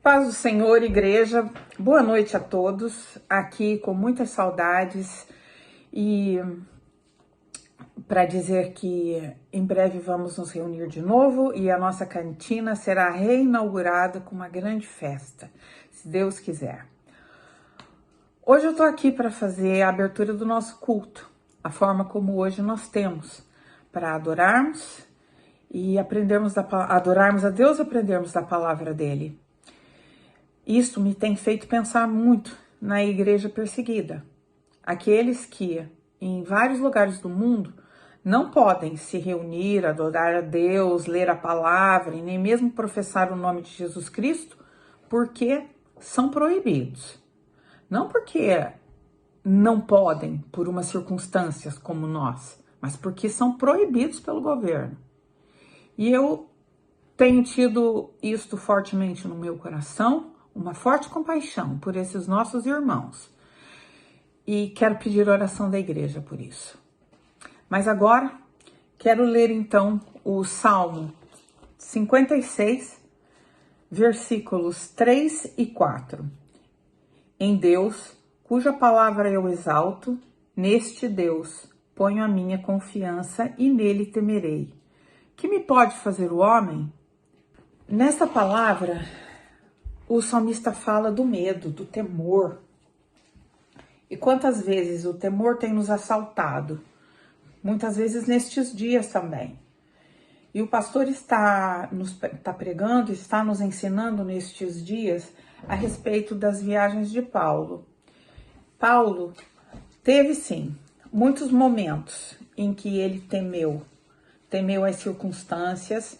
Paz do Senhor, igreja, boa noite a todos, aqui com muitas saudades e para dizer que em breve vamos nos reunir de novo e a nossa cantina será reinaugurada com uma grande festa, se Deus quiser. Hoje eu tô aqui para fazer a abertura do nosso culto, a forma como hoje nós temos para adorarmos e adorarmos a Deus e aprendermos da palavra dele. Isso me tem feito pensar muito na igreja perseguida. Aqueles que, em vários lugares do mundo, não podem se reunir, adorar a Deus, ler a palavra e nem mesmo professar o nome de Jesus Cristo, porque são proibidos. Não porque não podem por umas circunstâncias como nós, mas porque são proibidos pelo governo. E eu tenho tido isto fortemente no meu coração, uma forte compaixão por esses nossos irmãos. E quero pedir oração da igreja por isso. Mas agora, quero ler então o Salmo 56, versículos 3 e 4. Em Deus, cuja palavra eu exalto, neste Deus ponho a minha confiança e nele temerei. Que me pode fazer o homem? Nesta palavra, o salmista fala do medo, do temor. E quantas vezes o temor tem nos assaltado? Muitas vezes nestes dias também. E o pastor está pregando, está nos ensinando nestes dias a respeito das viagens de Paulo. Paulo teve sim muitos momentos em que ele temeu as circunstâncias,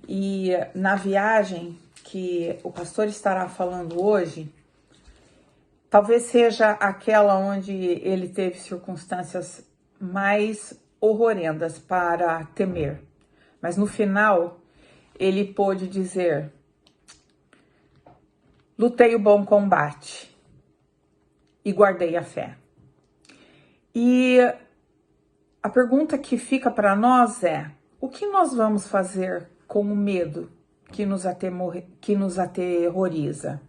e na viagem que o pastor estará falando hoje, talvez seja aquela onde ele teve circunstâncias mais horrorendas para temer. Mas no final, ele pôde dizer: lutei o bom combate e guardei a fé. E a pergunta que fica para nós é: o que nós vamos fazer com o medo que nos aterroriza?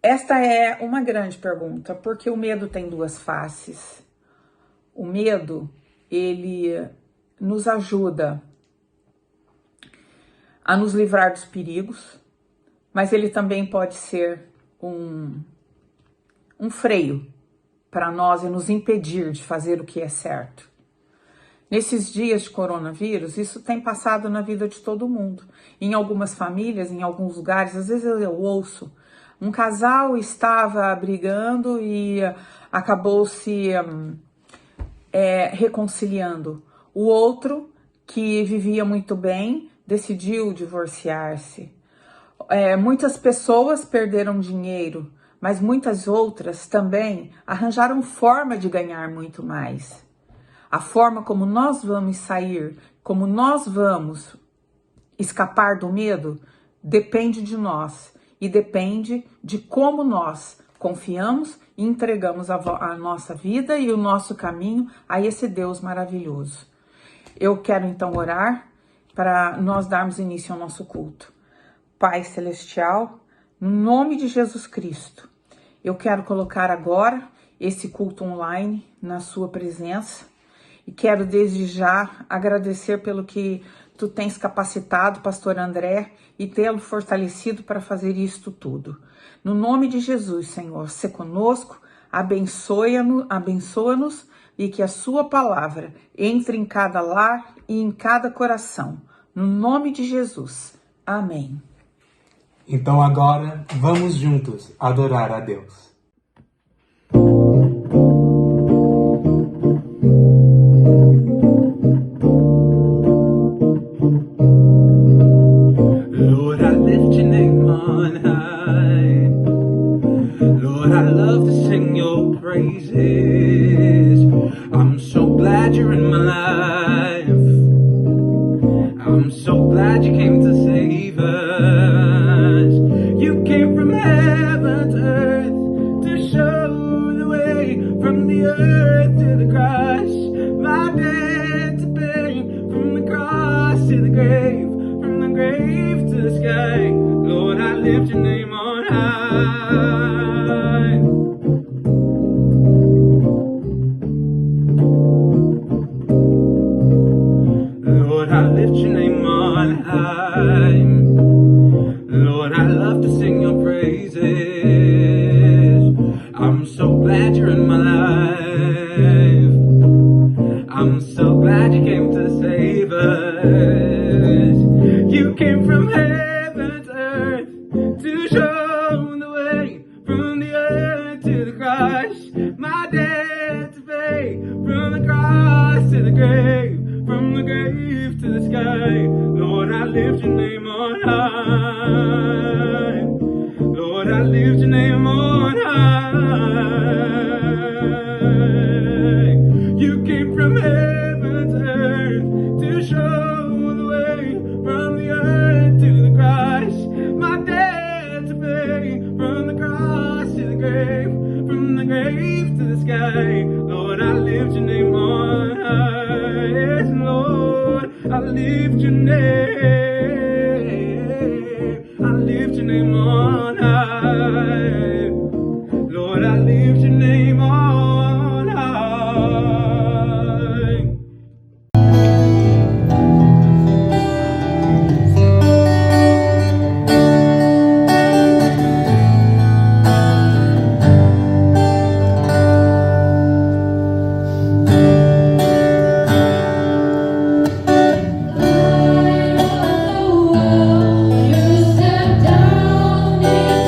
Esta é uma grande pergunta, porque o medo tem duas faces. O medo, ele nos ajuda a nos livrar dos perigos, mas ele também pode ser um freio para nós e nos impedir de fazer o que é certo. Nesses dias de coronavírus, isso tem passado na vida de todo mundo. Em algumas famílias, em alguns lugares, às vezes eu ouço, um casal estava brigando e acabou se reconciliando. O outro, que vivia muito bem, decidiu divorciar-se. Muitas pessoas perderam dinheiro, mas muitas outras também arranjaram forma de ganhar muito mais. A forma como nós vamos sair, como nós vamos escapar do medo, depende de nós e depende de como nós confiamos e entregamos a nossa vida e o nosso caminho a esse Deus maravilhoso. Eu quero então orar para nós darmos início ao nosso culto. Pai Celestial, no nome de Jesus Cristo, eu quero colocar agora esse culto online na sua presença. E quero desde já agradecer pelo que tu tens capacitado, pastor André, e tê-lo fortalecido para fazer isto tudo. No nome de Jesus, Senhor, se conosco, abençoa-nos e que a sua palavra entre em cada lar e em cada coração. No nome de Jesus. Amém. Então agora vamos juntos adorar a Deus. I'm so glad you're in my life. I'm so glad you came to save us. You came from heaven to earth to show the way, from the earth to the cross. My debt to pay, from the cross to the grave, from the grave to the sky. Lord, I lift your name on high. Lord, I lift your name on high. Lord, I love to sing your praises. I'm so glad you're in my life. I'm so glad you came to save us. You came from heaven to earth to show the way, from the earth to the cross, my debt to pay, from the cross to the grave, from the grave to the sky. Lord, I lift your name on high. Lord, I lift your name on high. You came from heaven to earth to show the way, from the earth to the cross, my debt to pay, from the cross to the grave, from the grave to the sky. Lord, I lift your name on high. Yes, Lord, I lift your name. I lift your name on high. Lord, I lift your name on high. Light of the world, you step down in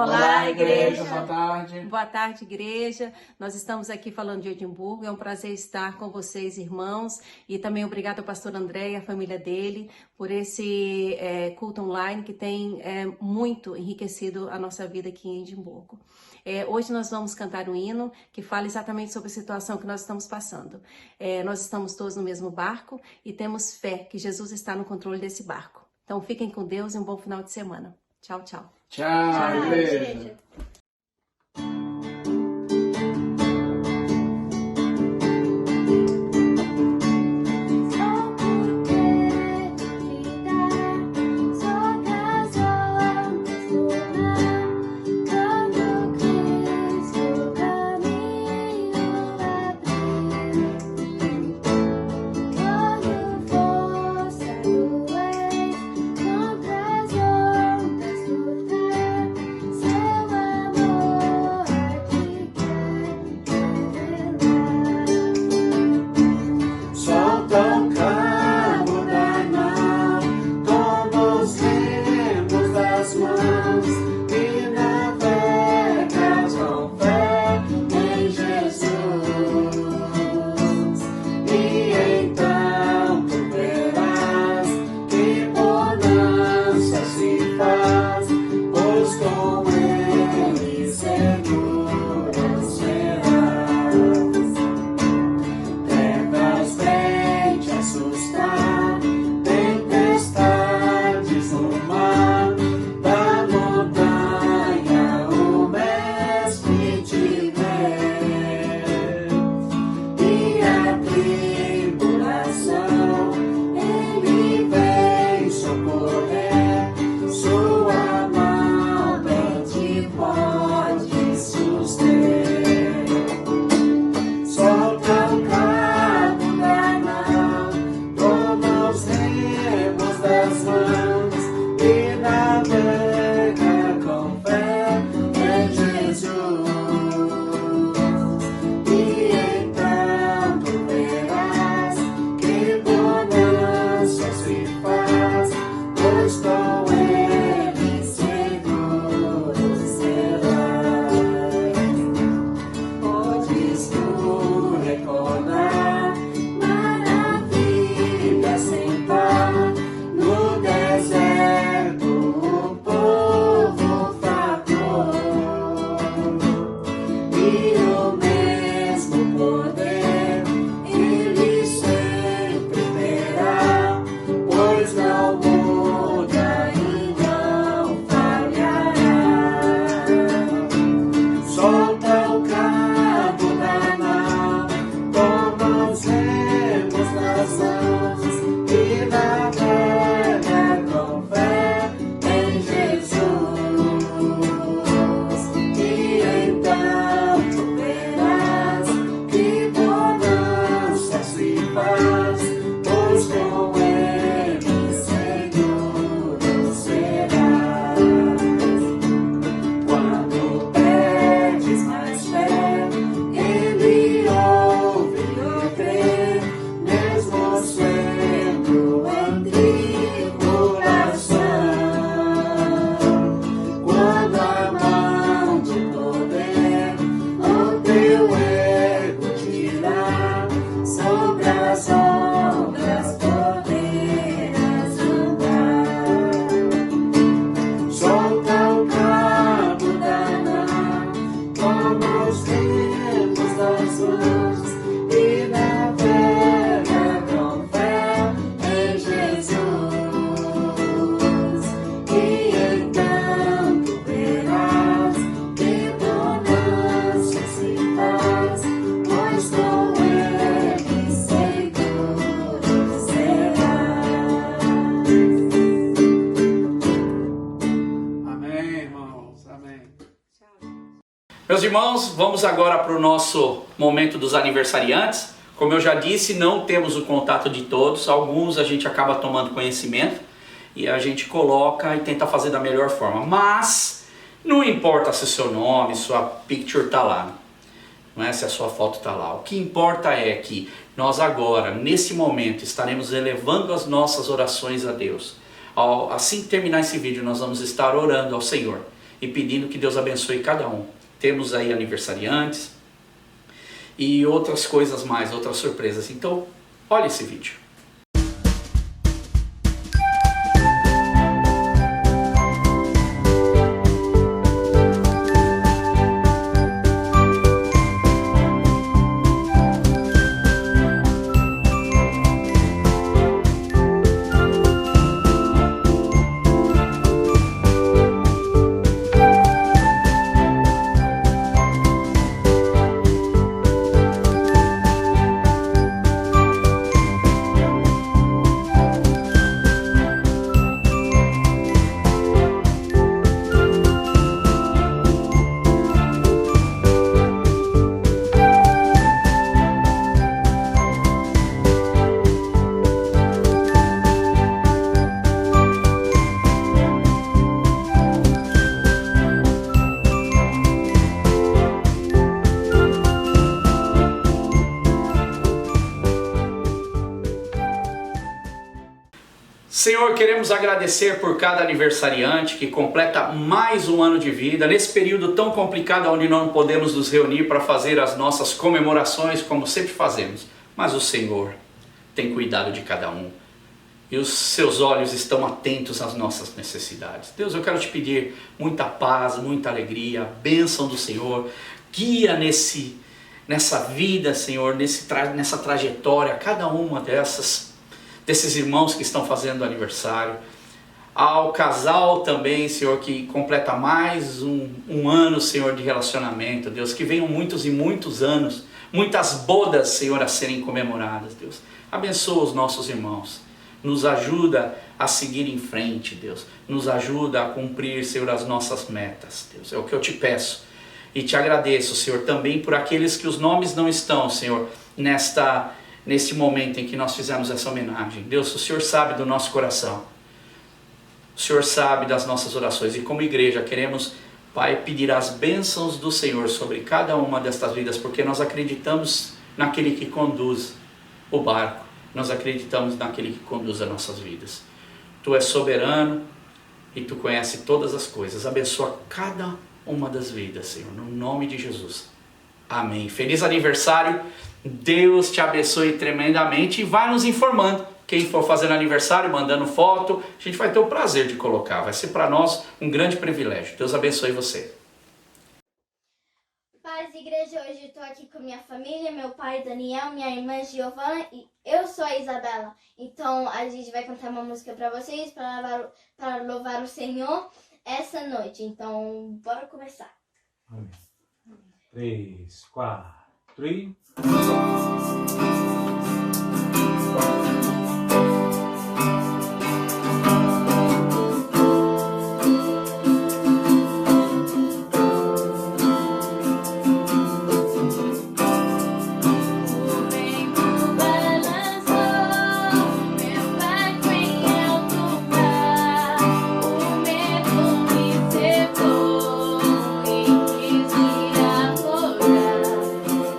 Olá, igreja. Boa tarde. Boa tarde, igreja. Nós estamos aqui falando de Edimburgo. É um prazer estar com vocês, irmãos. E também obrigado ao pastor André e à família dele por esse culto online que tem muito enriquecido a nossa vida aqui em Edimburgo. Hoje nós vamos cantar um hino que fala exatamente sobre a situação que nós estamos passando. Nós estamos todos no mesmo barco e temos fé que Jesus está no controle desse barco. Então fiquem com Deus e um bom final de semana. Tchau, tchau. Tchau, igreja. Meus irmãos, vamos agora para o nosso momento dos aniversariantes. Como eu já disse, não temos o contato de todos, alguns a gente acaba tomando conhecimento e a gente coloca e tenta fazer da melhor forma. Mas não importa se o seu nome, sua picture está lá, não é se a sua foto está lá. O que importa é que nós agora, nesse momento, estaremos elevando as nossas orações a Deus. Assim que terminar esse vídeo, nós vamos estar orando ao Senhor. e pedindo que Deus abençoe cada um. Temos aí aniversariantes e outras coisas mais, outras surpresas. Então, olha esse vídeo. Senhor, queremos agradecer por cada aniversariante que completa mais um ano de vida, nesse período tão complicado onde não podemos nos reunir para fazer as nossas comemorações como sempre fazemos. Mas o Senhor tem cuidado de cada um e os seus olhos estão atentos às nossas necessidades. Deus, eu quero te pedir muita paz, muita alegria, a bênção do Senhor, guia nessa vida, Senhor, nessa trajetória, cada uma desses irmãos que estão fazendo aniversário, ao casal também, Senhor, que completa mais um ano, Senhor, de relacionamento, Deus, que venham muitos e muitos anos, muitas bodas, Senhor, a serem comemoradas, Deus. Abençoa os nossos irmãos, nos ajuda a seguir em frente, Deus, nos ajuda a cumprir, Senhor, as nossas metas, Deus, é o que eu te peço. E te agradeço, Senhor, também por aqueles que os nomes não estão, Senhor, neste momento em que nós fizemos essa homenagem. Deus, o Senhor sabe do nosso coração. O Senhor sabe das nossas orações. E como igreja queremos, Pai, pedir as bênçãos do Senhor sobre cada uma destas vidas, porque nós acreditamos naquele que conduz o barco. Nós acreditamos naquele que conduz as nossas vidas. Tu és soberano e Tu conheces todas as coisas. Abençoa cada uma das vidas, Senhor, no nome de Jesus. Amém. Feliz aniversário. Deus te abençoe tremendamente e vai nos informando. Quem for fazer aniversário, mandando foto, a gente vai ter o prazer de colocar. Vai ser para nós um grande privilégio. Deus abençoe você. Paz, igreja, hoje estou aqui com minha família, meu pai Daniel, minha irmã Giovana e eu sou a Isabela. Então a gente vai cantar uma música para vocês, para louvar o Senhor essa noite. Então, bora começar. Amém. 3, 4, 3.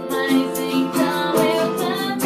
Mas então eu também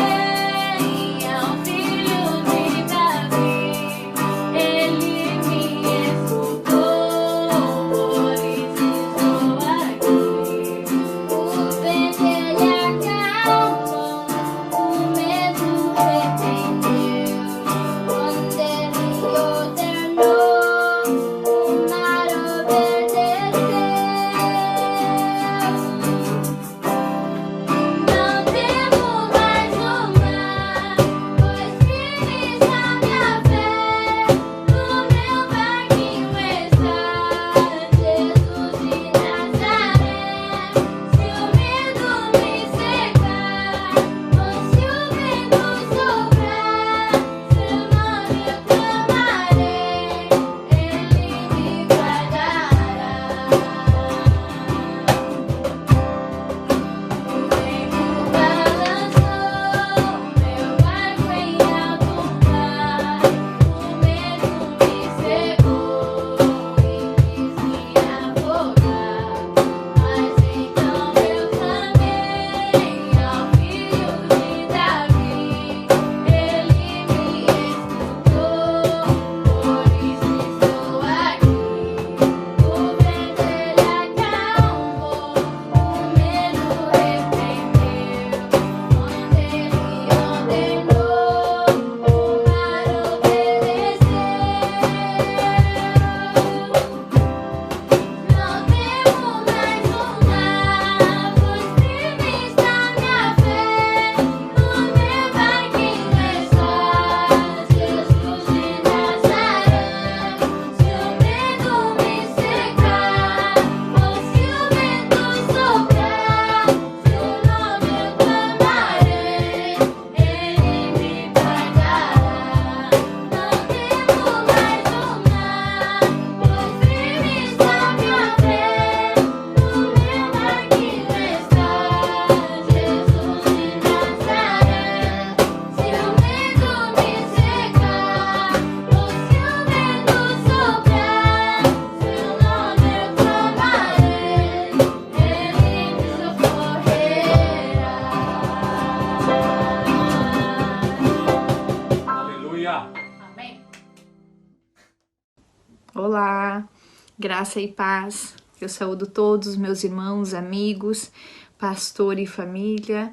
Graça e paz. Eu saúdo todos os meus irmãos, amigos, pastor e família.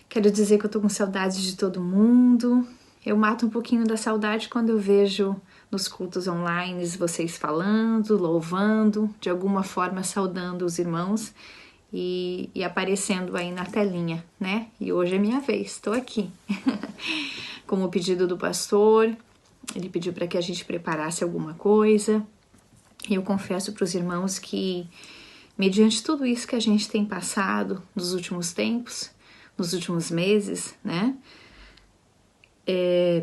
Quero dizer que eu tô com saudade de todo mundo. Eu mato um pouquinho da saudade quando eu vejo nos cultos online vocês falando, louvando, de alguma forma saudando os irmãos e aparecendo aí na telinha, né? E hoje é minha vez, estou aqui. Como o pedido do pastor, ele pediu para que a gente preparasse alguma coisa. E eu confesso para os irmãos que, mediante tudo isso que a gente tem passado nos últimos tempos, nos últimos meses, né?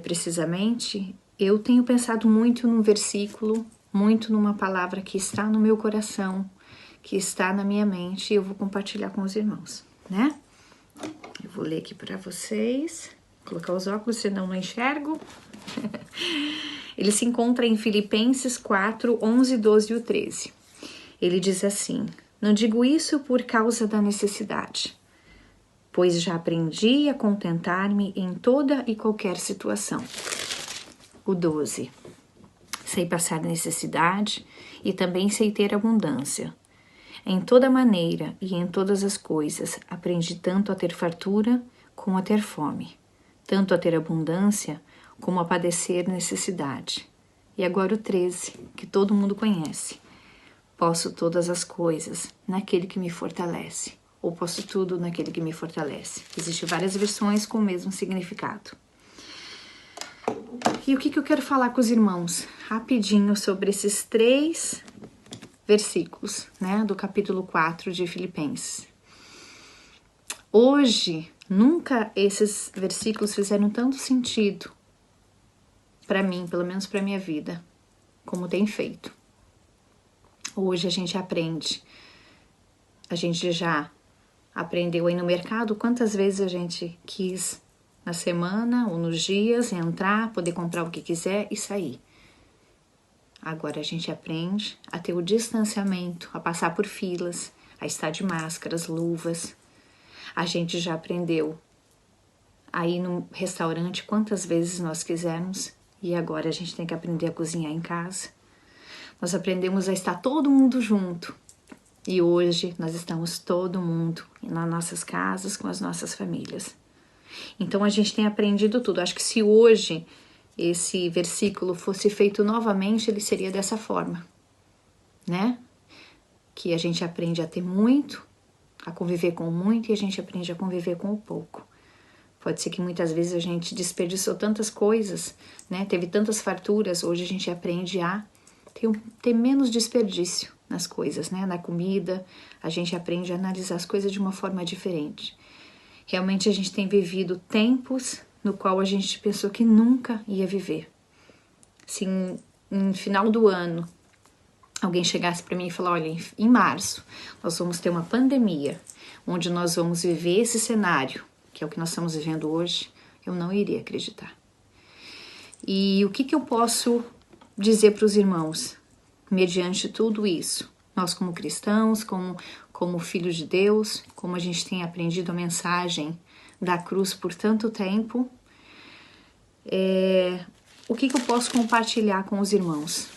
Precisamente, eu tenho pensado muito num versículo, muito numa palavra que está no meu coração, que está na minha mente, e eu vou compartilhar com os irmãos, né? Eu vou ler aqui para vocês, colocar os óculos, senão não enxergo. Ele se encontra em Filipenses 4, 11, 12 e 13. Ele diz assim: não digo isso por causa da necessidade, pois já aprendi a contentar-me em toda e qualquer situação. O 12. Sei passar necessidade e também sei ter abundância. Em toda maneira e em todas as coisas aprendi tanto a ter fartura como a ter fome, tanto a ter abundância como a padecer necessidade. E agora o 13, que todo mundo conhece. Posso todas as coisas naquele que me fortalece. Ou posso tudo naquele que me fortalece. Existem várias versões com o mesmo significado. E o que eu quero falar com os irmãos? Rapidinho sobre esses 3 versículos, né? Do capítulo 4 de Filipenses. Hoje, nunca esses versículos fizeram tanto sentido para mim, pelo menos para minha vida, como tem feito. Hoje a gente aprende. A gente já aprendeu aí no mercado quantas vezes a gente quis na semana ou nos dias entrar, poder comprar o que quiser e sair. Agora a gente aprende a ter o distanciamento, a passar por filas, a estar de máscaras, luvas. A gente já aprendeu a ir no restaurante quantas vezes nós quisermos e agora a gente tem que aprender a cozinhar em casa. Nós aprendemos a estar todo mundo junto. E hoje nós estamos todo mundo nas nossas casas, com as nossas famílias. Então a gente tem aprendido tudo. Acho que se hoje esse versículo fosse feito novamente, ele seria dessa forma, né? Que a gente aprende a ter muito, a conviver com o muito e a gente aprende a conviver com o pouco. Pode ser que muitas vezes a gente desperdiçou tantas coisas, né? Teve tantas farturas, hoje a gente aprende a ter menos desperdício nas coisas, né? Na comida, a gente aprende a analisar as coisas de uma forma diferente. Realmente a gente tem vivido tempos no qual a gente pensou que nunca ia viver. Se no final do ano alguém chegasse para mim e falar, olha, em março nós vamos ter uma pandemia, onde nós vamos viver esse cenário, que é o que nós estamos vivendo hoje, eu não iria acreditar. E o que eu posso dizer para os irmãos, mediante tudo isso? Nós como cristãos, como filhos de Deus, como a gente tem aprendido a mensagem da cruz por tanto tempo, o que eu posso compartilhar com os irmãos?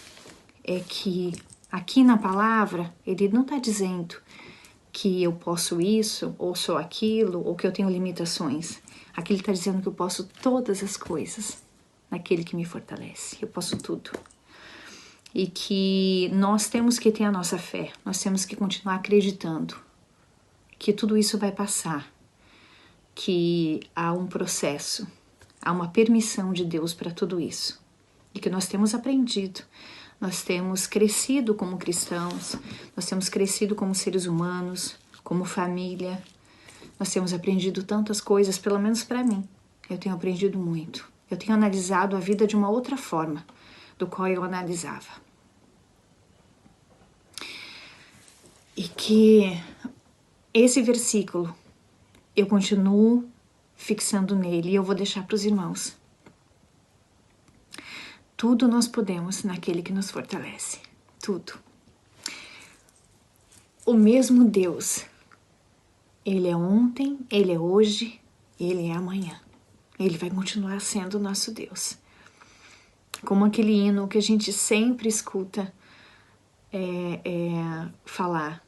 É que aqui na palavra, ele não está dizendo que eu posso isso, ou sou aquilo, ou que eu tenho limitações. Aqui ele está dizendo que eu posso todas as coisas naquele que me fortalece. Eu posso tudo. E que nós temos que ter a nossa fé, nós temos que continuar acreditando que tudo isso vai passar, que há um processo, há uma permissão de Deus para tudo isso. E que nós temos aprendido, nós temos crescido como cristãos, nós temos crescido como seres humanos, como família. Nós temos aprendido tantas coisas, pelo menos para mim. Eu tenho aprendido muito. Eu tenho analisado a vida de uma outra forma do qual eu analisava. E que esse versículo, eu continuo fixando nele e eu vou deixar para os irmãos. Tudo nós podemos naquele que nos fortalece. Tudo. O mesmo Deus, Ele é ontem, Ele é hoje, Ele é amanhã. Ele vai continuar sendo o nosso Deus. Como aquele hino que a gente sempre escuta falar.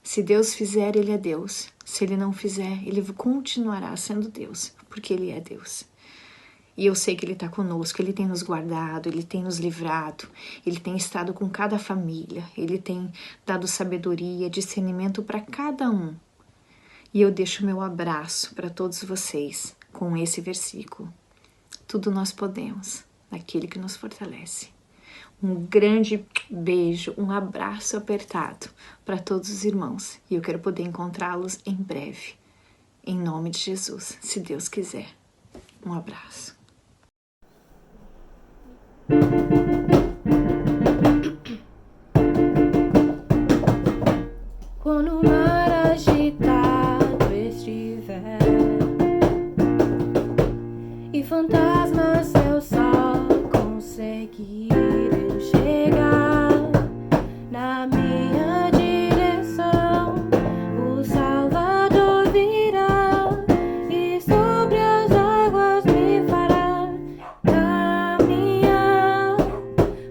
Se Deus fizer, Ele é Deus. Se Ele não fizer, Ele continuará sendo Deus, porque Ele é Deus. E eu sei que Ele está conosco, Ele tem nos guardado, Ele tem nos livrado, Ele tem estado com cada família, Ele tem dado sabedoria, discernimento para cada um. E eu deixo meu abraço para todos vocês com esse versículo. Tudo nós podemos, naquele que nos fortalece. Um grande beijo, um abraço apertado para todos os irmãos. E eu quero poder encontrá-los em breve. Em nome de Jesus, se Deus quiser. Um abraço. Quando o mar agitado estiver e fantasmas eu só conseguirem chegar na minha direção, o Salvador virá e sobre as águas me fará caminhar.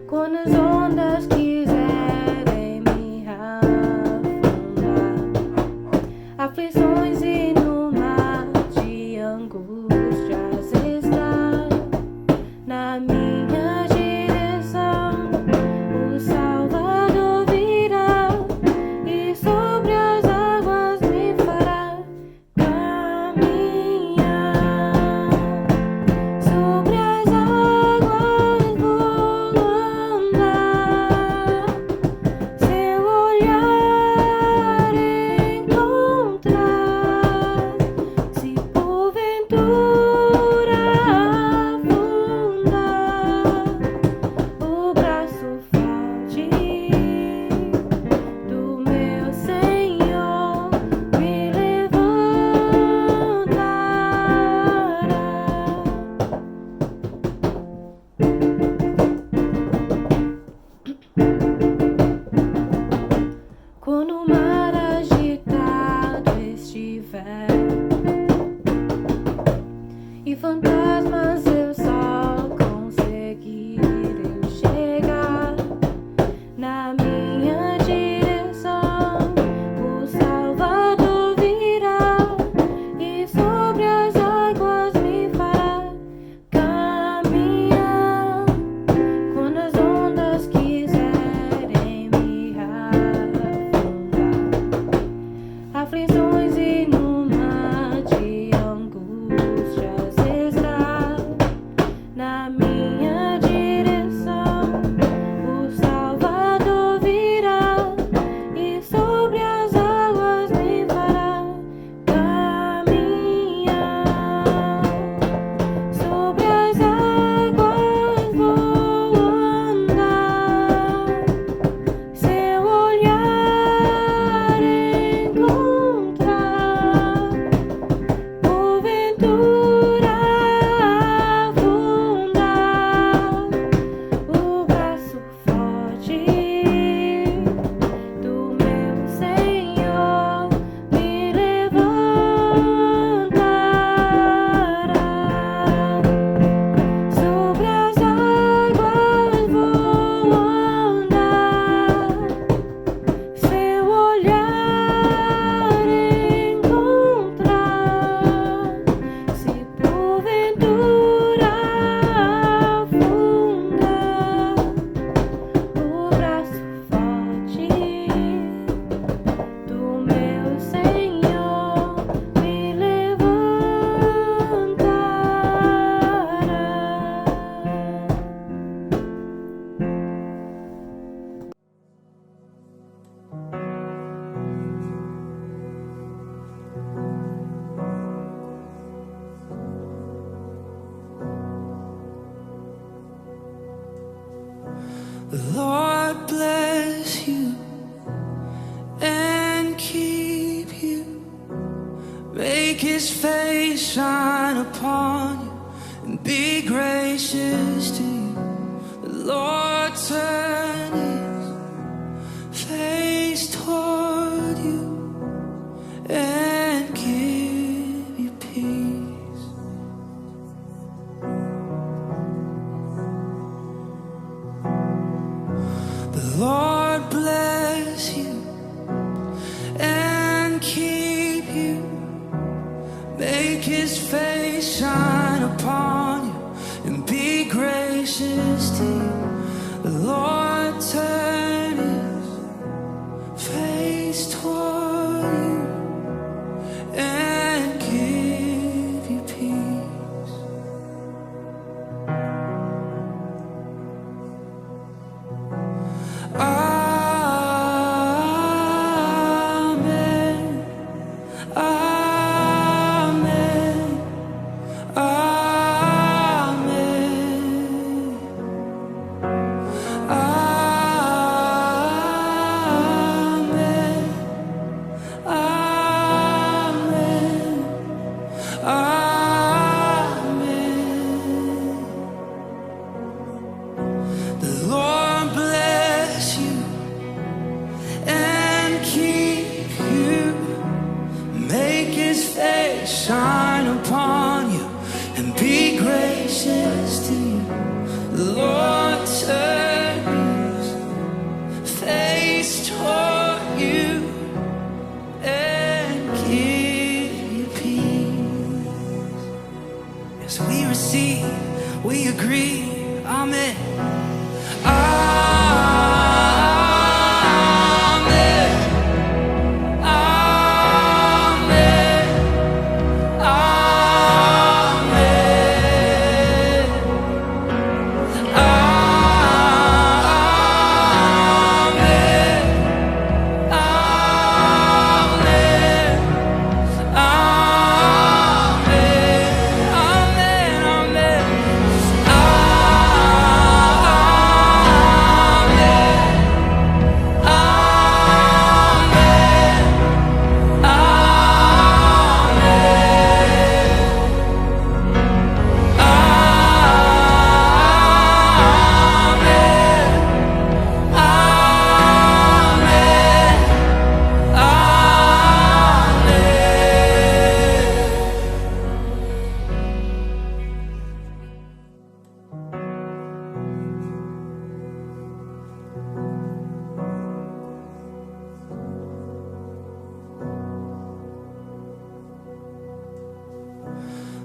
Quando as ondas quiserem me afundar, aflições e no mar de angústias está na minha direção, o Salvador virá e sobre as águas me fará caminhar. Sobre as águas vou andar, seu olhar encontrar. Se porventura afundar, o braço forte do meu Senhor me levantará. Quando o mar agitado estiver e fantasmas eu só conseguirem chegar na minha direção, o Salvador virá e sobre as águas me fará caminhar. Quando as ondas quiserem me afundar, aflições e no mar de angústias está na minha direção, o Salvador virá e sobre as águas me fará caminhar. Sobre as águas vou andar, seu olhar encontrar. Porventura afundar, o braço forte do meu Senhor me levantará. Sobre as águas vou andar, seu olhar encontrar. Se porventura afundar, o braço forte do meu Senhor me The Lord bless you and keep you. Make His face shine upon you and be gracious to you. The Lord turn His face toward you and give you peace. The Lord gracious to you. The Lord turn his face toward you and give you peace. Amen. Amen. The Lord bless you and keep you, make his face shine upon you and be gracious to you. The Lord turn his face toward you and give you peace. As we receive, we agree. Amen. Amen. Amen. Amen.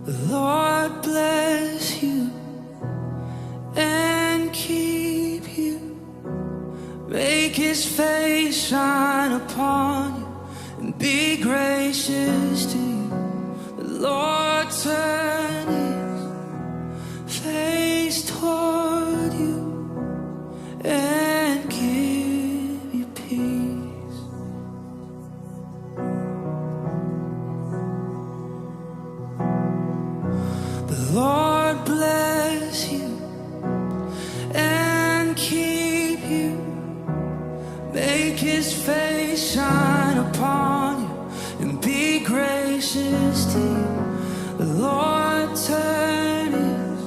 The Lord bless you and keep you, make his face shine upon you and be gracious to you. The Lord turn his face toward you and give you peace. The Lord bless you and keep you, make his face shine upon you and be gracious to you. The Lord turn his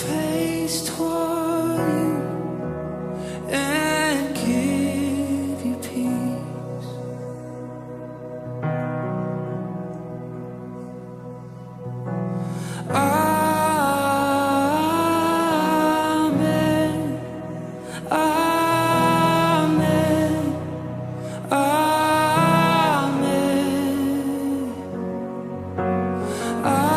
face toward you and give you peace. Amen. Amen. Amen. Amen.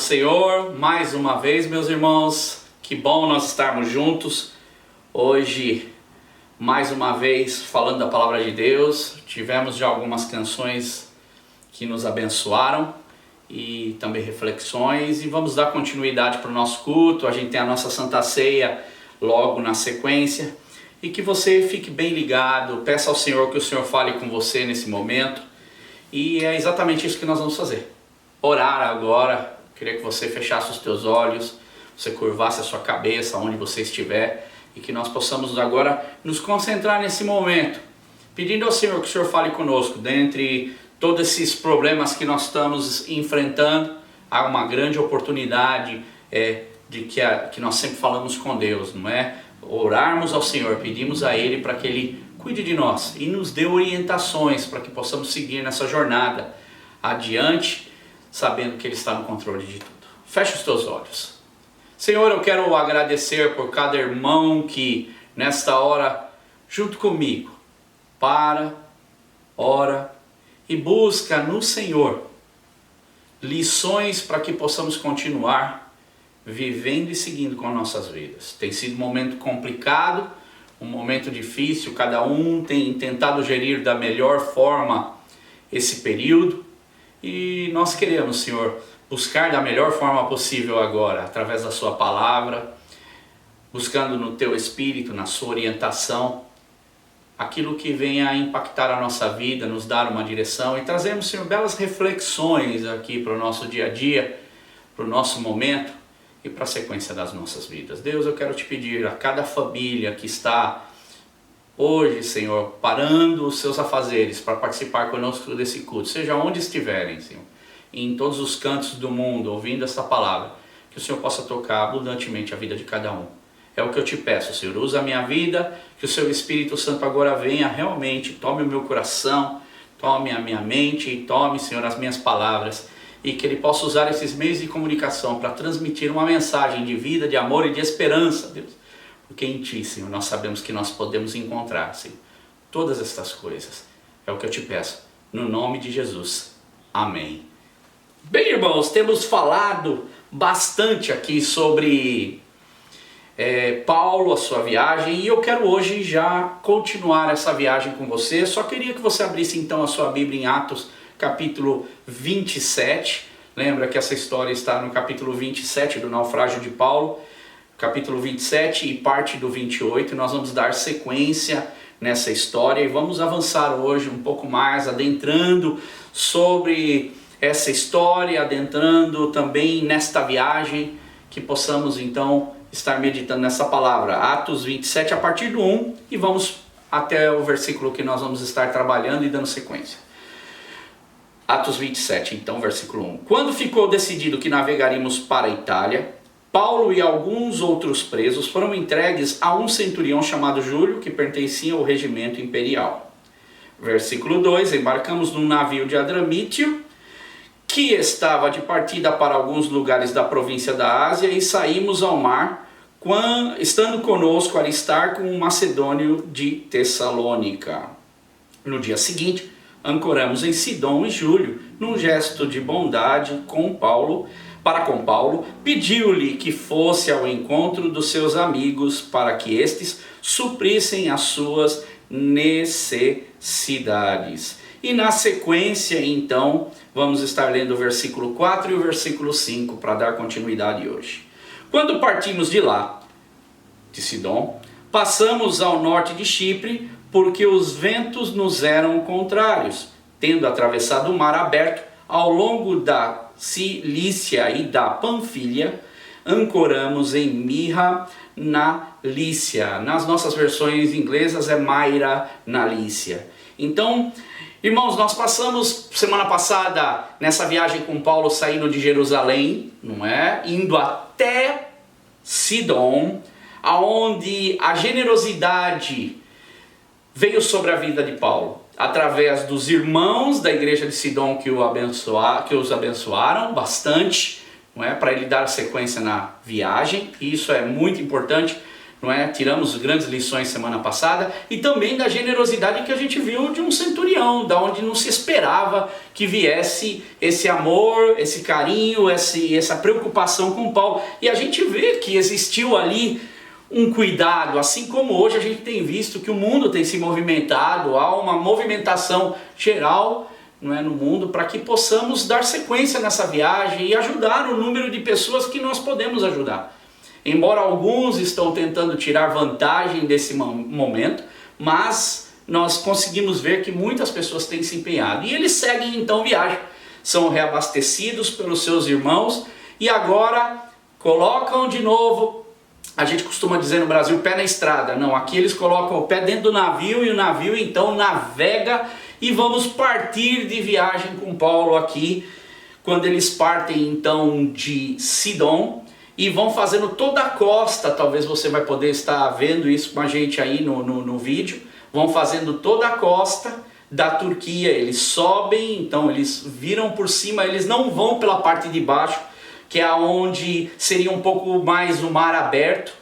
Senhor, mais uma vez, meus irmãos, que que bom nós estarmos juntos hoje, mais uma vez falando da palavra de Deus. Tivemos já algumas canções que nos abençoaram e também reflexões, e vamos dar continuidade para o nosso culto. A gente tem a nossa Santa Ceia logo na sequência, e que você fique bem ligado, peça ao Senhor que o Senhor fale com você nesse momento, e é exatamente isso que nós vamos fazer. Orar agora. Queria que você fechasse os teus olhos, você curvasse a sua cabeça onde você estiver, e que nós possamos agora nos concentrar nesse momento, pedindo ao Senhor que o Senhor fale conosco. Dentre todos esses problemas que nós estamos enfrentando, há uma grande oportunidade que nós sempre falamos com Deus, não é? Orarmos ao Senhor, pedimos a Ele para que Ele cuide de nós e nos dê orientações para que possamos seguir nessa jornada adiante, sabendo que Ele está no controle de tudo. Feche os teus olhos. Senhor, eu quero agradecer por cada irmão que nesta hora, junto comigo, ora e busca no Senhor lições para que possamos continuar vivendo e seguindo com as nossas vidas. Tem sido um momento complicado, um momento difícil, cada um tem tentado gerir da melhor forma esse período, e nós queremos, Senhor, buscar da melhor forma possível agora, através da sua palavra, buscando no teu Espírito, na sua orientação, aquilo que venha a impactar a nossa vida, nos dar uma direção, e trazemos, Senhor, belas reflexões aqui para o nosso dia a dia, para o nosso momento e para a sequência das nossas vidas. Deus, eu quero te pedir a cada família que está hoje, Senhor, parando os seus afazeres para participar conosco desse culto, seja onde estiverem, Senhor, em todos os cantos do mundo, ouvindo essa palavra, que o Senhor possa tocar abundantemente a vida de cada um. É o que eu te peço, Senhor. Usa a minha vida, que o seu Espírito Santo agora venha realmente, tome o meu coração, tome a minha mente e tome, Senhor, as minhas palavras, e que Ele possa usar esses meios de comunicação para transmitir uma mensagem de vida, de amor e de esperança, Deus. Porque em Ti, Senhor, nós sabemos que nós podemos encontrar, Senhor, todas estas coisas. É o que eu te peço, no nome de Jesus. Amém. Bem, irmãos, temos falado bastante aqui sobre Paulo, a sua viagem, e eu quero hoje já continuar essa viagem com você. Só queria que você abrisse então a sua Bíblia em Atos, capítulo 27. Lembra que essa história está no capítulo 27 do naufrágio de Paulo, capítulo 27 e parte do 28. Nós vamos dar sequência nessa história e vamos avançar hoje um pouco mais, adentrando sobre essa história, adentrando também nesta viagem, que possamos então estar meditando nessa palavra. Atos 27 a partir do 1, e vamos até o versículo que nós vamos estar trabalhando e dando sequência. Atos 27, então, versículo 1. Quando ficou decidido que navegaríamos para a Itália, Paulo e alguns outros presos foram entregues a um centurião chamado Júlio, que pertencia ao regimento imperial. Versículo 2. Embarcamos num navio de Adramítio, que estava de partida para alguns lugares da província da Ásia, e saímos ao mar, estando conosco Aristarco, um macedônio de Tessalônica. No dia seguinte, ancoramos em Sidom, e Júlio, num gesto de bondade com Paulo, pediu-lhe que fosse ao encontro dos seus amigos para que estes suprissem as suas necessidades. E na sequência, então, vamos estar lendo o versículo 4 e o versículo 5 para dar continuidade hoje. Quando partimos de lá, de Sidom, passamos ao norte de Chipre, porque os ventos nos eram contrários. Tendo atravessado o mar aberto, ao longo da Cilícia e da Panfilha, ancoramos em Mirra, na Lícia. Nas nossas versões inglesas é Maira, na Lícia. Então, irmãos, nós passamos semana passada nessa viagem com Paulo, saindo de Jerusalém, não é? Indo até Sidom, aonde a generosidade veio sobre a vida de Paulo, através dos irmãos da igreja de Sidom que os abençoaram bastante, não é? Para ele dar sequência na viagem. E isso é muito importante. não é? Tiramos grandes lições semana passada, e também da generosidade que a gente viu de um centurião, da onde não se esperava que viesse esse amor, esse carinho, essa preocupação com Paulo. E a gente vê que existiu ali um cuidado, assim como hoje a gente tem visto que o mundo tem se movimentado, há uma movimentação geral, não é, no mundo, para que possamos dar sequência nessa viagem e ajudar o número de pessoas que nós podemos ajudar. Embora alguns estão tentando tirar vantagem desse momento, mas nós conseguimos ver que muitas pessoas têm se empenhado. E eles seguem então viagem, são reabastecidos pelos seus irmãos e agora colocam de novo, a gente costuma dizer no Brasil, pé na estrada. Não, aqui eles colocam o pé dentro do navio e o navio então navega e vamos partir de viagem com Paulo aqui, quando eles partem então de Sidom, e vão fazendo toda a costa. Talvez você vai poder estar vendo isso com a gente aí no vídeo. Vão fazendo toda a costa da Turquia, eles sobem, então eles viram por cima, eles não vão pela parte de baixo, que é onde seria um pouco mais o mar aberto,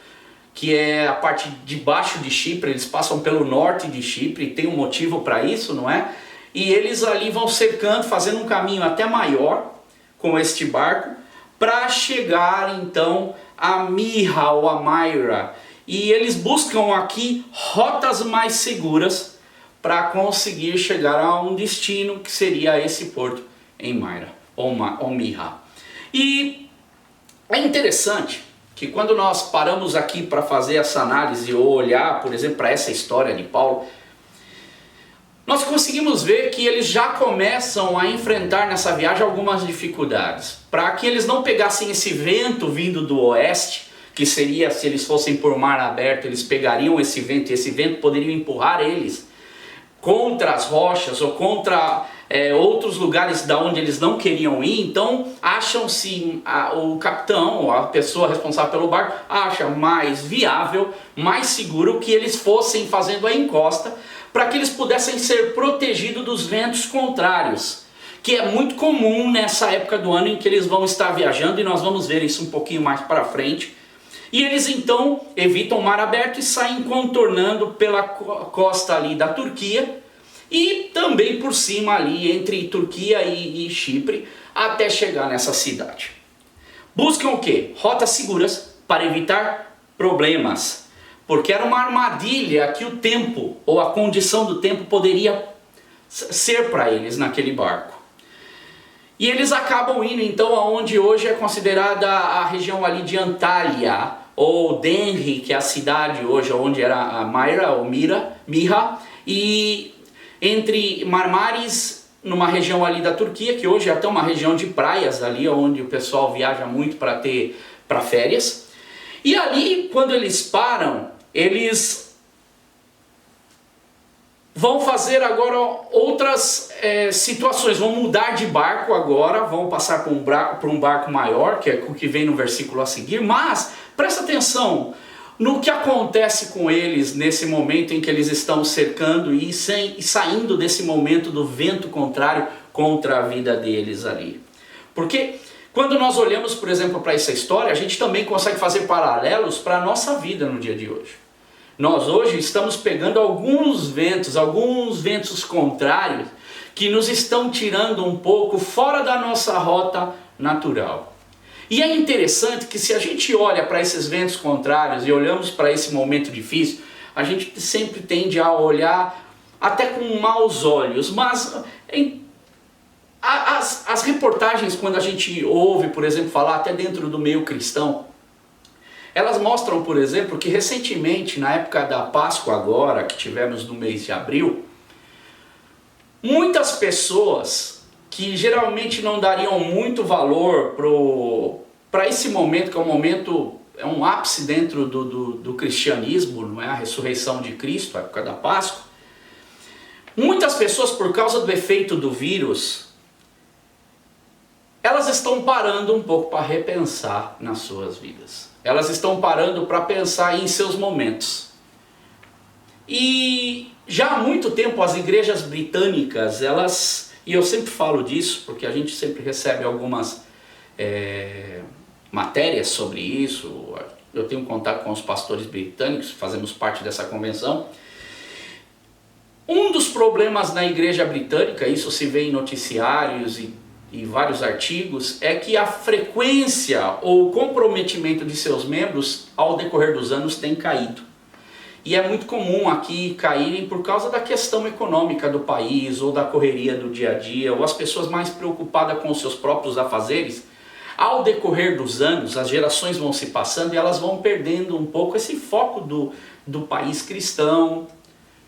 que é a parte de baixo de Chipre. Eles passam pelo norte de Chipre, tem um motivo para isso, não é? E eles ali vão cercando, fazendo um caminho até maior com este barco, para chegar então a Myra ou a Myra. E eles buscam aqui rotas mais seguras para conseguir chegar a um destino que seria esse porto em Myra ou Myra. E é interessante que quando nós paramos aqui para fazer essa análise ou olhar, por exemplo, para essa história de Paulo, nós conseguimos ver que eles já começam a enfrentar nessa viagem algumas dificuldades. Para que eles não pegassem esse vento vindo do oeste, que seria, se eles fossem por mar aberto, eles pegariam esse vento e esse vento poderia empurrar eles contra as rochas ou contra outros lugares da onde eles não queriam ir. Então acham-se, o capitão, a pessoa responsável pelo barco, acha mais viável, mais seguro que eles fossem fazendo a encosta, para que eles pudessem ser protegidos dos ventos contrários, que é muito comum nessa época do ano em que eles vão estar viajando, e nós vamos ver isso um pouquinho mais para frente. E eles então evitam o mar aberto e saem contornando pela costa ali da Turquia, e também por cima ali entre Turquia e Chipre, até chegar nessa cidade. Buscam o quê? Rotas seguras para evitar problemas, porque era uma armadilha que o tempo, ou a condição do tempo, poderia ser para eles naquele barco. E eles acabam indo então aonde hoje é considerada a região ali de Antália, ou Denri, que é a cidade hoje onde era a Myra, ou Myra, e entre Marmaris, numa região ali da Turquia, que hoje é até uma região de praias ali, onde o pessoal viaja muito para férias. E ali, quando eles param, eles vão fazer agora outras situações, vão mudar de barco agora, vão passar por um barco maior, que é o que vem no versículo a seguir. Mas presta atenção no que acontece com eles nesse momento em que eles estão cercando e saindo desse momento do vento contrário contra a vida deles ali. Porque quando nós olhamos, por exemplo, para essa história, a gente também consegue fazer paralelos para a nossa vida no dia de hoje. Nós hoje estamos pegando alguns ventos contrários, que nos estão tirando um pouco fora da nossa rota natural. E é interessante que se a gente olha para esses ventos contrários e olhamos para esse momento difícil, a gente sempre tende a olhar até com maus olhos, mas as reportagens, quando a gente ouve, por exemplo, falar até dentro do meio cristão, elas mostram, por exemplo, que recentemente, na época da Páscoa agora, que tivemos no mês de abril, muitas pessoas que geralmente não dariam muito valor para esse momento, que é um momento, é um ápice dentro do cristianismo, não é? A ressurreição de Cristo, a época da Páscoa. Muitas pessoas, por causa do efeito do vírus, elas estão parando um pouco para repensar nas suas vidas. Elas estão parando para pensar em seus momentos. E já há muito tempo as igrejas britânicas, e eu sempre falo disso, porque a gente sempre recebe algumas matérias sobre isso, eu tenho contato com os pastores britânicos, fazemos parte dessa convenção. Um dos problemas na igreja britânica, isso se vê em noticiários e vários artigos, é que a frequência ou comprometimento de seus membros ao decorrer dos anos tem caído. E é muito comum aqui caírem por causa da questão econômica do país, ou da correria do dia a dia, ou as pessoas mais preocupadas com os seus próprios afazeres. Ao decorrer dos anos, as gerações vão se passando e elas vão perdendo um pouco esse foco do país cristão,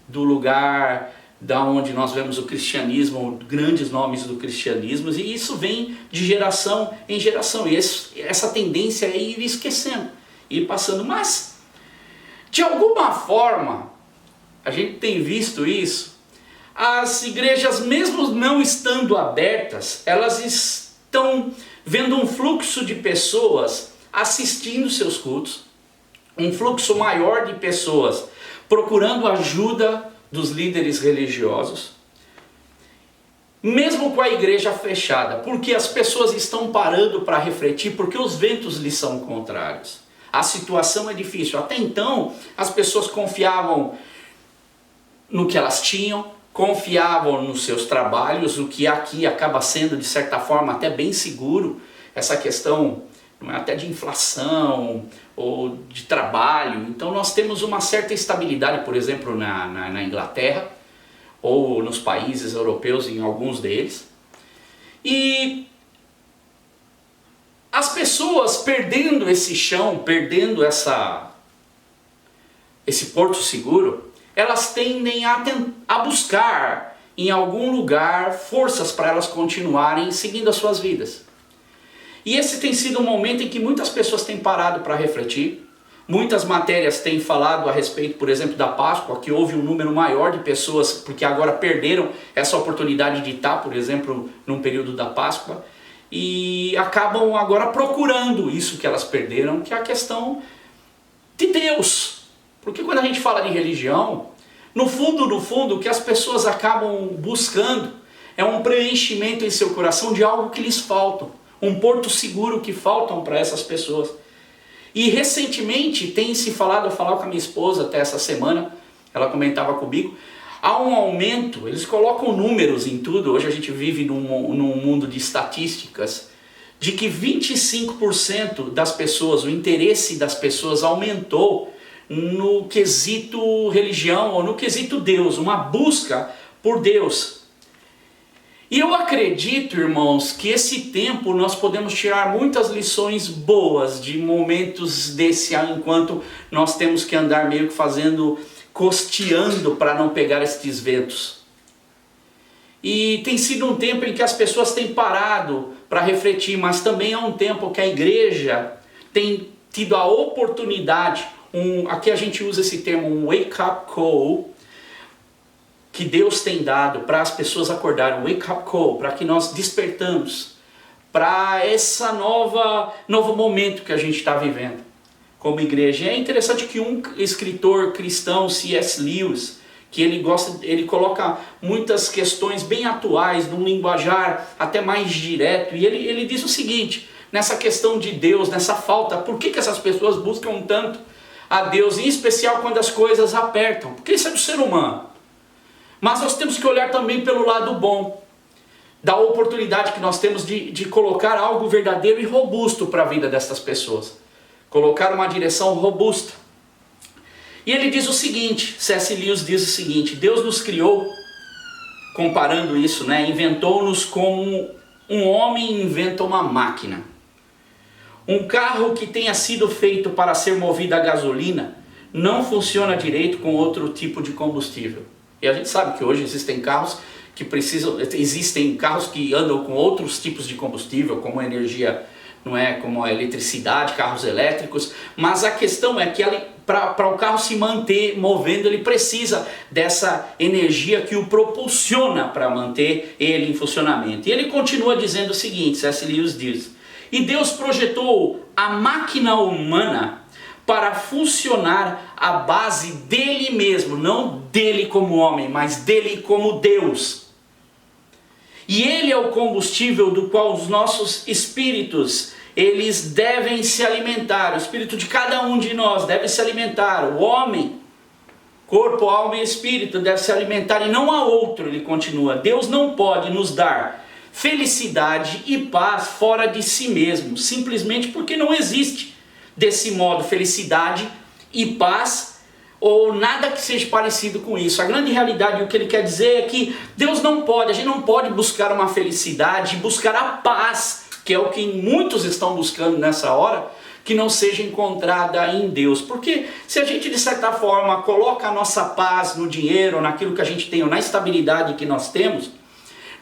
do lugar da onde nós vemos o cristianismo, grandes nomes do cristianismo, e isso vem de geração em geração, e essa tendência é ir esquecendo, ir passando. Mas, de alguma forma, a gente tem visto isso, as igrejas, mesmo não estando abertas, elas estão vendo um fluxo de pessoas assistindo seus cultos, um fluxo maior de pessoas procurando ajuda dos líderes religiosos, mesmo com a igreja fechada, porque as pessoas estão parando para refletir, porque os ventos lhes são contrários. A situação é difícil. Até então, as pessoas confiavam no que elas tinham, confiavam nos seus trabalhos, o que aqui acaba sendo, de certa forma, até bem seguro, essa questão até de inflação ou de trabalho. Então nós temos uma certa estabilidade, por exemplo, na Inglaterra ou nos países europeus, em alguns deles. E as pessoas perdendo esse chão, perdendo esse porto seguro, elas tendem a buscar em algum lugar forças para elas continuarem seguindo as suas vidas. E esse tem sido um momento em que muitas pessoas têm parado para refletir. Muitas matérias têm falado a respeito, por exemplo, da Páscoa, que houve um número maior de pessoas, porque agora perderam essa oportunidade de estar, por exemplo, num período da Páscoa, e acabam agora procurando isso que elas perderam, que é a questão de Deus. Porque quando a gente fala de religião, no fundo, o que as pessoas acabam buscando é um preenchimento em seu coração de algo que lhes falta. Um porto seguro que faltam para essas pessoas. E recentemente tem se falado, eu falava com a minha esposa até essa semana, ela comentava comigo, há um aumento, eles colocam números em tudo, hoje a gente vive num mundo de estatísticas, de que 25% das pessoas, o interesse das pessoas aumentou no quesito religião ou no quesito Deus, uma busca por Deus. E eu acredito, irmãos, que esse tempo nós podemos tirar muitas lições boas de momentos desse, enquanto nós temos que andar meio que costeando para não pegar estes ventos. E tem sido um tempo em que as pessoas têm parado para refletir, mas também é um tempo que a igreja tem tido a oportunidade, aqui a gente usa esse termo, um wake-up call, que Deus tem dado para as pessoas acordarem, um wake-up call, para que nós despertamos para esse novo momento que a gente está vivendo como igreja. E é interessante que um escritor cristão, C.S. Lewis, que ele coloca muitas questões bem atuais, num linguajar até mais direto, e ele diz o seguinte, nessa questão de Deus, nessa falta, por que essas pessoas buscam tanto a Deus, em especial quando as coisas apertam? Porque isso é do ser humano. Mas nós temos que olhar também pelo lado bom, da oportunidade que nós temos de colocar algo verdadeiro e robusto para a vida dessas pessoas. Colocar uma direção robusta. E ele diz o seguinte, C.S. Lewis diz o seguinte, Deus nos criou, comparando isso, inventou-nos como um homem inventa uma máquina. Um carro que tenha sido feito para ser movido a gasolina não funciona direito com outro tipo de combustível. E a gente sabe que hoje existem carros que andam com outros tipos de combustível, como a energia, como a eletricidade, carros elétricos. Mas a questão é que para o carro se manter movendo, ele precisa dessa energia que o propulsiona para manter ele em funcionamento. E ele continua dizendo o seguinte, C.S. Lewis diz, e Deus projetou a máquina humana para funcionar à base dele mesmo, não dele como homem, mas dele como Deus. E ele é o combustível do qual os nossos espíritos eles devem se alimentar, o espírito de cada um de nós deve se alimentar, o homem, corpo, alma e espírito deve se alimentar e não há outro, ele continua. Deus não pode nos dar felicidade e paz fora de si mesmo, simplesmente porque não existe desse modo felicidade e paz ou nada que seja parecido com isso. A grande realidade, o que ele quer dizer é que Deus não pode, a gente não pode buscar uma felicidade, buscar a paz, que é o que muitos estão buscando nessa hora, que não seja encontrada em Deus. Porque se a gente de certa forma coloca a nossa paz no dinheiro, naquilo que a gente tem, ou na estabilidade que nós temos,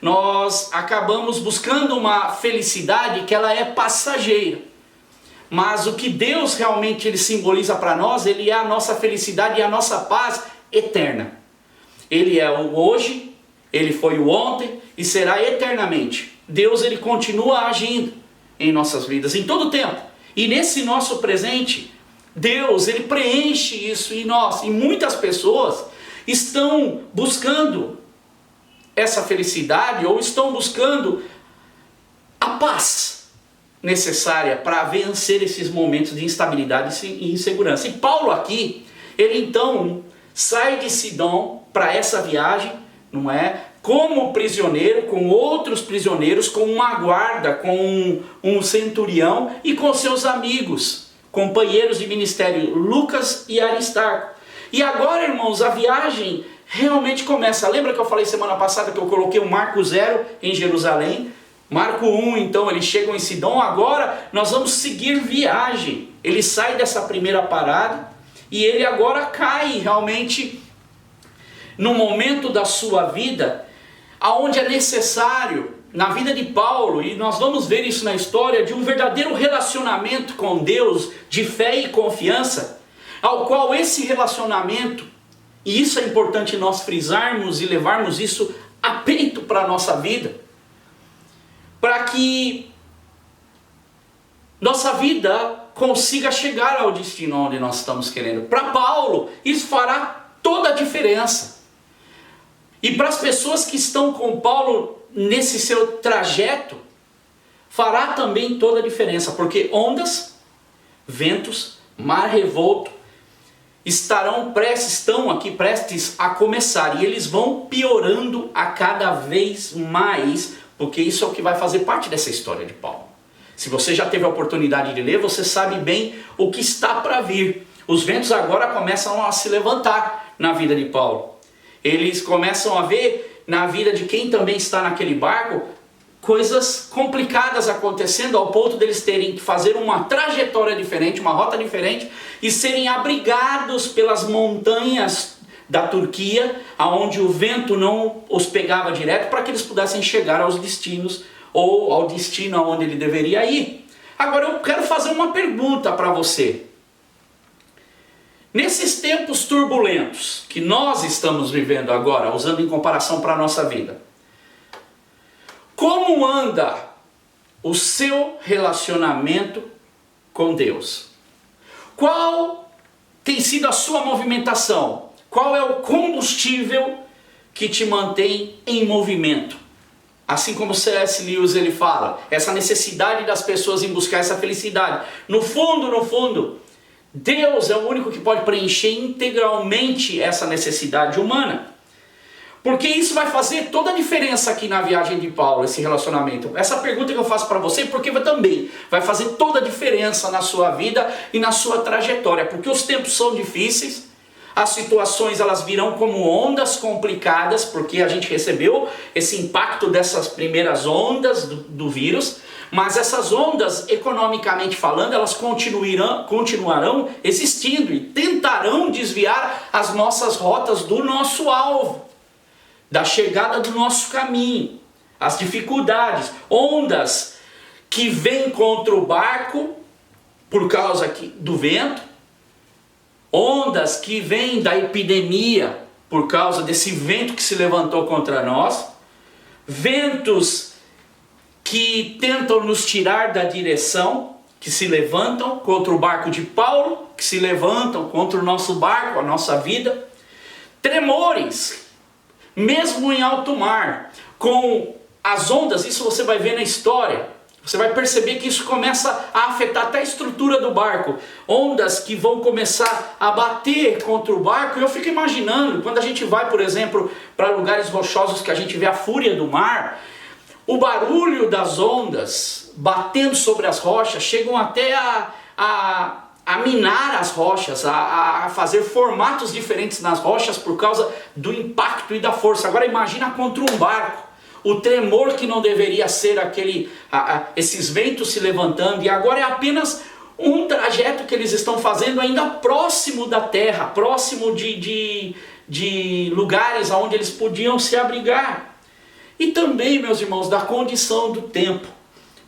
nós acabamos buscando uma felicidade que ela é passageira. Mas o que Deus realmente ele simboliza para nós, ele é a nossa felicidade e a nossa paz eterna. Ele é o hoje, ele foi o ontem e será eternamente. Deus ele continua agindo em nossas vidas, em todo o tempo. E nesse nosso presente, Deus ele preenche isso em nós. E muitas pessoas estão buscando essa felicidade ou estão buscando a paz necessária para vencer esses momentos de instabilidade e insegurança. E Paulo aqui, ele então sai de Sidom para essa viagem, não é? Como prisioneiro, com outros prisioneiros, com uma guarda, com um centurião e com seus amigos, companheiros de ministério, Lucas e Aristarco. E agora, irmãos, a viagem realmente começa. Lembra que eu falei semana passada que eu coloquei o Marco 0 em Jerusalém? Marco 1, então, eles chegam em Sidom. Agora nós vamos seguir viagem. Ele sai dessa primeira parada e ele agora cai realmente no momento da sua vida aonde é necessário, na vida de Paulo, e nós vamos ver isso na história, de um verdadeiro relacionamento com Deus, de fé e confiança, ao qual esse relacionamento, e isso é importante nós frisarmos e levarmos isso a peito para a nossa vida, para que nossa vida consiga chegar ao destino onde nós estamos querendo. Para Paulo, isso fará toda a diferença. E para as pessoas que estão com Paulo nesse seu trajeto, fará também toda a diferença, porque ondas, ventos, mar revolto estão aqui prestes a começar, e eles vão piorando a cada vez mais, porque isso é o que vai fazer parte dessa história de Paulo. Se você já teve a oportunidade de ler, você sabe bem o que está para vir. Os ventos agora começam a se levantar na vida de Paulo. Eles começam a ver na vida de quem também está naquele barco coisas complicadas acontecendo, ao ponto deles terem que fazer uma trajetória diferente, uma rota diferente, e serem abrigados pelas montanhas da Turquia, aonde o vento não os pegava direto, para que eles pudessem chegar aos destinos, ou ao destino aonde ele deveria ir. Agora eu quero fazer uma pergunta para você. Nesses tempos turbulentos que nós estamos vivendo agora, usando em comparação para a nossa vida, como anda o seu relacionamento com Deus? Qual tem sido a sua movimentação? Qual é o combustível que te mantém em movimento? Assim como C.S. Lewis ele fala, essa necessidade das pessoas em buscar essa felicidade. No fundo, Deus é o único que pode preencher integralmente essa necessidade humana. Porque isso vai fazer toda a diferença aqui na viagem de Paulo, esse relacionamento. Essa pergunta que eu faço para você, porque também vai fazer toda a diferença na sua vida e na sua trajetória. Porque os tempos são difíceis, as situações elas virão como ondas complicadas, porque a gente recebeu esse impacto dessas primeiras ondas do vírus. Mas essas ondas, economicamente falando, elas continuarão existindo e tentarão desviar as nossas rotas do nosso alvo, da chegada do nosso caminho. As dificuldades, ondas que vêm contra o barco por causa do vento, ondas que vêm da epidemia por causa desse vento que se levantou contra nós, ventos que tentam nos tirar da direção, que se levantam contra o barco de Paulo, que se levantam contra o nosso barco, a nossa vida. Tremores, mesmo em alto mar, com as ondas, isso você vai ver na história, Você vai perceber que isso começa a afetar até a estrutura do barco. Ondas que vão começar a bater contra o barco. E eu fico imaginando, quando a gente vai, por exemplo, para lugares rochosos que a gente vê a fúria do mar, o barulho das ondas batendo sobre as rochas chegam até a minar as rochas, a fazer formatos diferentes nas rochas por causa do impacto e da força. Agora imagina contra um barco. O tremor que não deveria ser esses ventos se levantando, e agora é apenas um trajeto que eles estão fazendo ainda próximo da terra, próximo de lugares onde eles podiam se abrigar. E também, meus irmãos, da condição do tempo,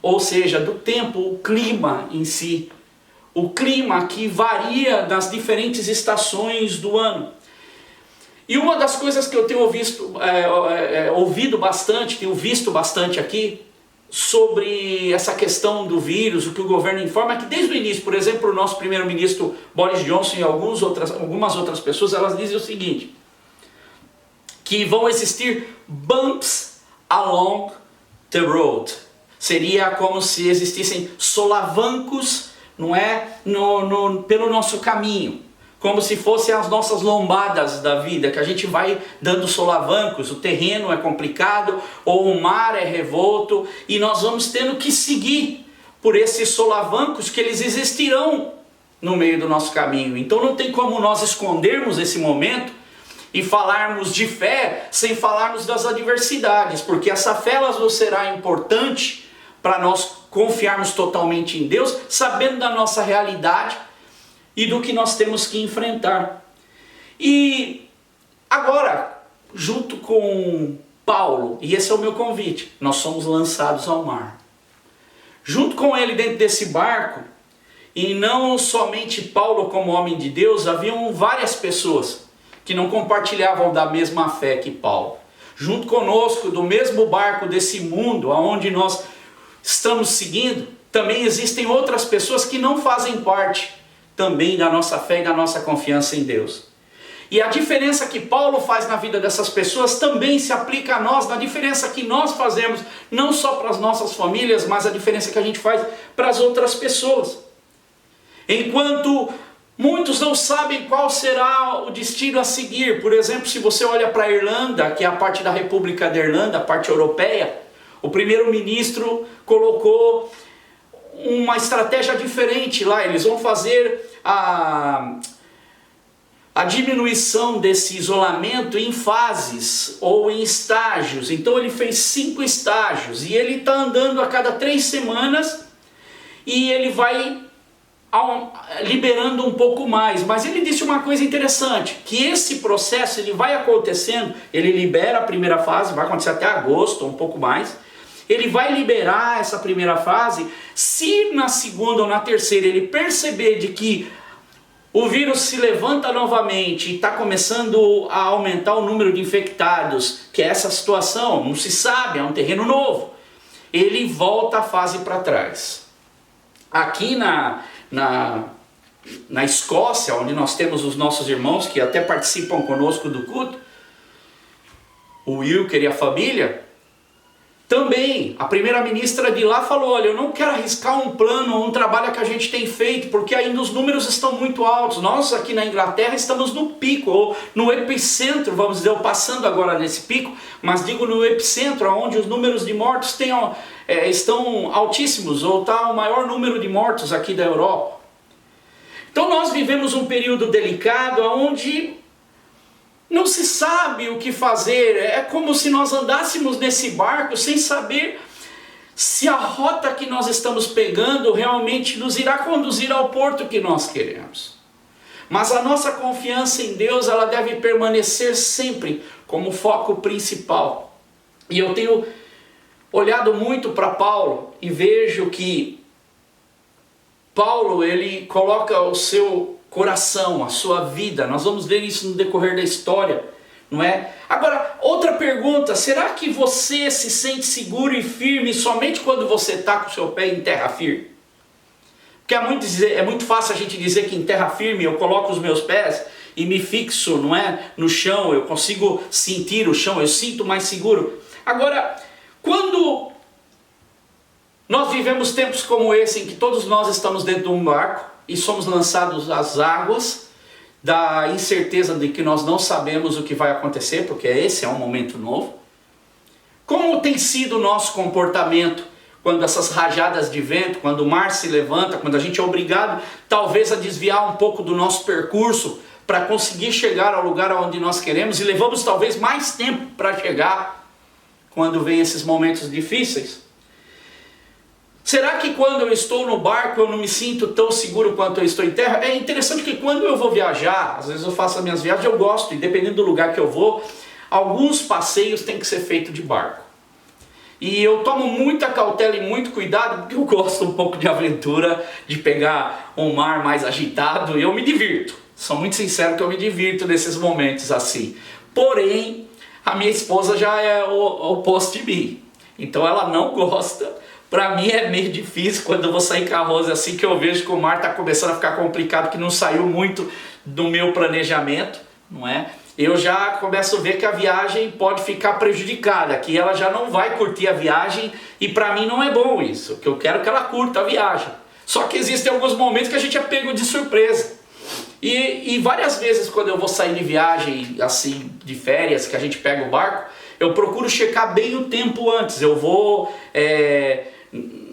ou seja, do tempo, o clima em si. O clima que varia nas diferentes estações do ano. E uma das coisas que eu tenho ouvido bastante, tenho visto bastante aqui, sobre essa questão do vírus, o que o governo informa, é que desde o início, por exemplo, o nosso primeiro-ministro Boris Johnson e algumas outras pessoas, elas dizem o seguinte, que vão existir bumps along the road. Seria como se existissem solavancos, não é, pelo nosso caminho. Como se fossem as nossas lombadas da vida, que a gente vai dando solavancos, o terreno é complicado, ou o mar é revolto, e nós vamos tendo que seguir por esses solavancos que eles existirão no meio do nosso caminho. Então não tem como nós escondermos esse momento e falarmos de fé sem falarmos das adversidades, porque essa fé ela será importante para nós confiarmos totalmente em Deus, sabendo da nossa realidade, e do que nós temos que enfrentar. E agora, junto com Paulo, e esse é o meu convite, nós somos lançados ao mar. Junto com ele dentro desse barco, e não somente Paulo como homem de Deus, haviam várias pessoas que não compartilhavam da mesma fé que Paulo. Junto conosco, do mesmo barco desse mundo, aonde nós estamos seguindo, também existem outras pessoas que não fazem parte também da nossa fé e da nossa confiança em Deus. E a diferença que Paulo faz na vida dessas pessoas também se aplica a nós, na diferença que nós fazemos, não só para as nossas famílias, mas a diferença que a gente faz para as outras pessoas. Enquanto muitos não sabem qual será o destino a seguir, por exemplo, se você olha para a Irlanda, que é a parte da República da Irlanda, a parte europeia, o primeiro-ministro colocou uma estratégia diferente lá. Eles vão fazer a diminuição desse isolamento em fases ou em estágios. Então ele fez 5 estágios e ele está andando a cada 3 semanas e ele vai liberando um pouco mais. Mas ele disse uma coisa interessante, que esse processo ele vai acontecendo, ele libera a primeira fase, vai acontecer até agosto, um pouco mais. Ele vai liberar essa primeira fase. Se na segunda ou na terceira ele perceber de que o vírus se levanta novamente e está começando a aumentar o número de infectados, que é essa situação, não se sabe, é um terreno novo, ele volta a fase para trás. Aqui na Escócia, onde nós temos os nossos irmãos que até participam conosco do culto, o Wilker e a família, também, a primeira-ministra de lá falou, olha, eu não quero arriscar um plano, um trabalho que a gente tem feito, porque ainda os números estão muito altos. Nós aqui na Inglaterra estamos no pico, ou no epicentro, vamos dizer, passando agora nesse pico, mas digo no epicentro, onde os números de mortos estão altíssimos, ou está o maior número de mortos aqui da Europa. Então nós vivemos um período delicado, onde não se sabe o que fazer. É como se nós andássemos nesse barco sem saber se a rota que nós estamos pegando realmente nos irá conduzir ao porto que nós queremos. Mas a nossa confiança em Deus, ela deve permanecer sempre como foco principal. E eu tenho olhado muito para Paulo e vejo que Paulo, ele coloca o seu coração, a sua vida. Nós vamos ver isso no decorrer da história, não é? Agora, outra pergunta, será que você se sente seguro e firme somente quando você está com o seu pé em terra firme? Porque é muito fácil a gente dizer que em terra firme eu coloco os meus pés e me fixo, não é? No chão, eu consigo sentir o chão, eu sinto mais seguro. Agora, quando Nós vivemos tempos como esse em que todos nós estamos dentro de um barco e somos lançados às águas da incerteza de que nós não sabemos o que vai acontecer, porque esse é um momento novo. Como tem sido o nosso comportamento quando essas rajadas de vento, quando o mar se levanta, quando a gente é obrigado talvez a desviar um pouco do nosso percurso para conseguir chegar ao lugar onde nós queremos e levamos talvez mais tempo para chegar quando vem esses momentos difíceis? Será que quando eu estou no barco eu não me sinto tão seguro quanto eu estou em terra? É interessante que quando eu vou viajar, às vezes eu faço as minhas viagens, eu gosto, e dependendo do lugar que eu vou, alguns passeios têm que ser feitos de barco. E eu tomo muita cautela e muito cuidado, porque eu gosto um pouco de aventura, de pegar um mar mais agitado, e eu me divirto. Sou muito sincero que eu me divirto nesses momentos assim. Porém, a minha esposa já é o oposto de mim. Então ela não gosta. Para mim é meio difícil quando eu vou sair com a Rose assim, que eu vejo que o mar está começando a ficar complicado, que não saiu muito do meu planejamento, não é? Eu já começo a ver que a viagem pode ficar prejudicada, que ela já não vai curtir a viagem, e para mim não é bom isso, que eu quero que ela curta a viagem. Só que existem alguns momentos que a gente é pego de surpresa. E várias vezes quando eu vou sair de viagem, assim, de férias, que a gente pega o barco, eu procuro checar bem o tempo antes. Eu vou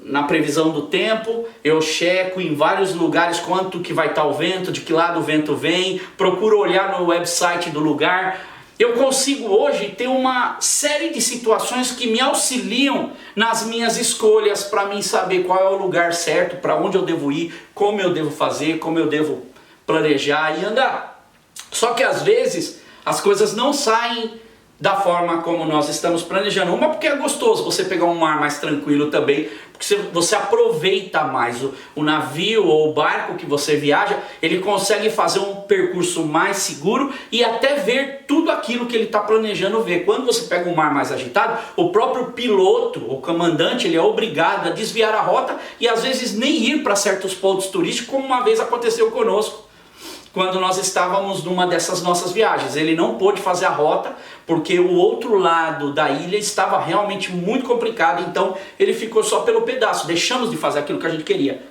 na previsão do tempo, eu checo em vários lugares quanto que vai estar o vento, de que lado o vento vem, procuro olhar no website do lugar. Eu consigo hoje ter uma série de situações que me auxiliam nas minhas escolhas para mim saber qual é o lugar certo, para onde eu devo ir, como eu devo fazer, como eu devo planejar e andar. Só que às vezes as coisas não saem da forma como nós estamos planejando. Uma, porque é gostoso você pegar um mar mais tranquilo também, porque você aproveita mais o navio ou o barco que você viaja, ele consegue fazer um percurso mais seguro e até ver tudo aquilo que ele está planejando ver. Quando você pega um mar mais agitado, o próprio piloto, o comandante, ele é obrigado a desviar a rota e às vezes nem ir para certos pontos turísticos, como uma vez aconteceu conosco. Quando nós estávamos numa dessas nossas viagens, ele não pôde fazer a rota porque o outro lado da ilha estava realmente muito complicado, então ele ficou só pelo pedaço, deixamos de fazer aquilo que a gente queria.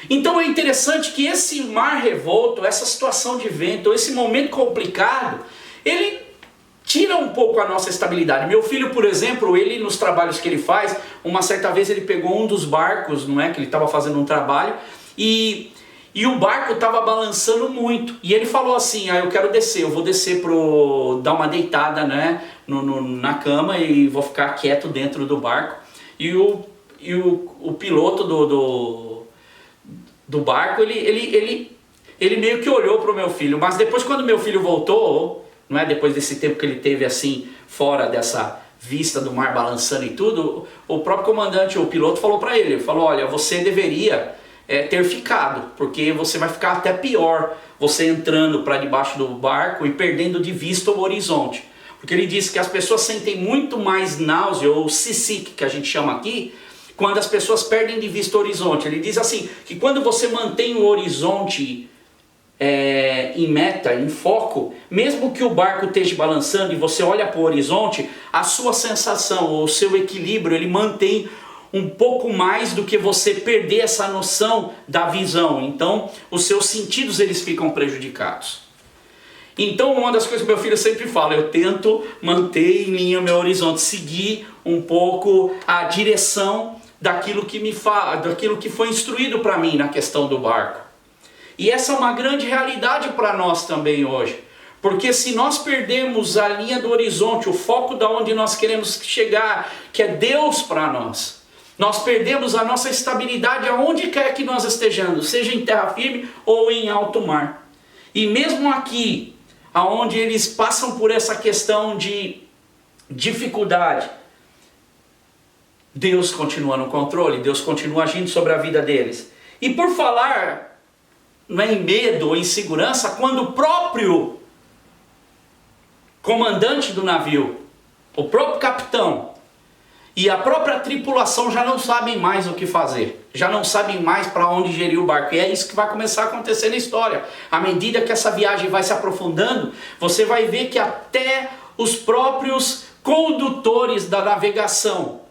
Então é interessante que esse mar revolto, essa situação de vento, esse momento complicado, ele tira um pouco a nossa estabilidade. Meu filho, por exemplo, ele nos trabalhos que ele faz, uma certa vez ele pegou um dos barcos, não é, que ele estava fazendo um trabalho, e o barco estava balançando muito. E ele falou assim, eu quero descer, eu vou descer para dar uma deitada, né, na cama e vou ficar quieto dentro do barco. E o piloto do barco, ele meio que olhou para o meu filho. Mas depois, quando meu filho voltou, não é, depois desse tempo que ele teve assim, fora dessa vista do mar balançando e tudo, o próprio comandante, o piloto, falou para ele, falou, olha, você deveria ter ficado, porque você vai ficar até pior, você entrando para debaixo do barco e perdendo de vista o horizonte. Porque ele disse que as pessoas sentem muito mais náusea, ou seasick, que a gente chama aqui, quando as pessoas perdem de vista o horizonte. Ele diz assim, que quando você mantém o horizonte em meta, em foco, mesmo que o barco esteja balançando e você olha para o horizonte, a sua sensação, o seu equilíbrio, ele mantém um pouco mais do que você perder essa noção da visão. Então, os seus sentidos eles ficam prejudicados. Então, uma das coisas que meu filho sempre fala, eu tento manter em linha o meu horizonte, seguir um pouco a direção daquilo que foi instruído para mim na questão do barco. E essa é uma grande realidade para nós também hoje. Porque se nós perdemos a linha do horizonte, o foco da onde nós queremos chegar, que é Deus para nós, nós perdemos a nossa estabilidade aonde quer que nós estejamos, seja em terra firme ou em alto mar. E mesmo aqui, aonde eles passam por essa questão de dificuldade, Deus continua no controle, Deus continua agindo sobre a vida deles. E por falar em medo ou insegurança, quando o próprio comandante do navio, o próprio capitão, e a própria tripulação já não sabem mais o que fazer. Já não sabem mais para onde gerir o barco. E é isso que vai começar a acontecer na história. À medida que essa viagem vai se aprofundando, você vai ver que até os próprios condutores da navegação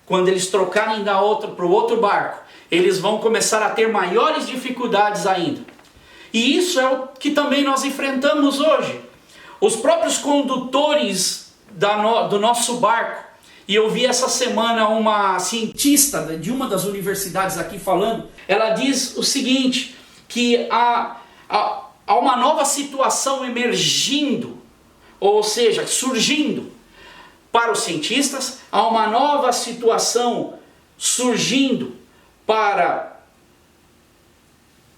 quando eles trocarem para o outro barco, eles vão começar a ter maiores dificuldades ainda. E isso é o que também nós enfrentamos hoje. Os próprios condutores do nosso barco, e eu vi essa semana uma cientista de uma das universidades aqui falando, ela diz o seguinte, que há uma nova situação emergindo, ou seja, surgindo para os cientistas, há uma nova situação surgindo para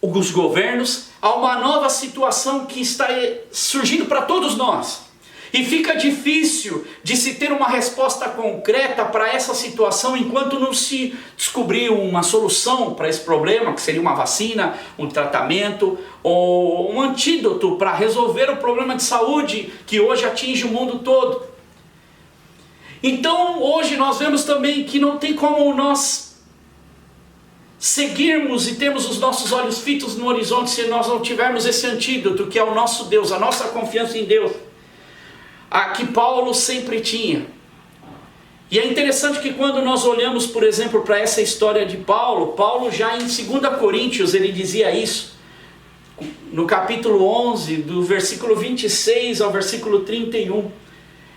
os governos, há uma nova situação que está surgindo para todos nós. E fica difícil de se ter uma resposta concreta para essa situação enquanto não se descobrir uma solução para esse problema, que seria uma vacina, um tratamento ou um antídoto para resolver o problema de saúde que hoje atinge o mundo todo. Então hoje nós vemos também que não tem como nós seguirmos e termos os nossos olhos fitos no horizonte se nós não tivermos esse antídoto que é o nosso Deus, a nossa confiança em Deus, a que Paulo sempre tinha. E é interessante que quando nós olhamos, por exemplo, para essa história de Paulo já em 2 Coríntios ele dizia isso, no capítulo 11, do versículo 26 ao versículo 31,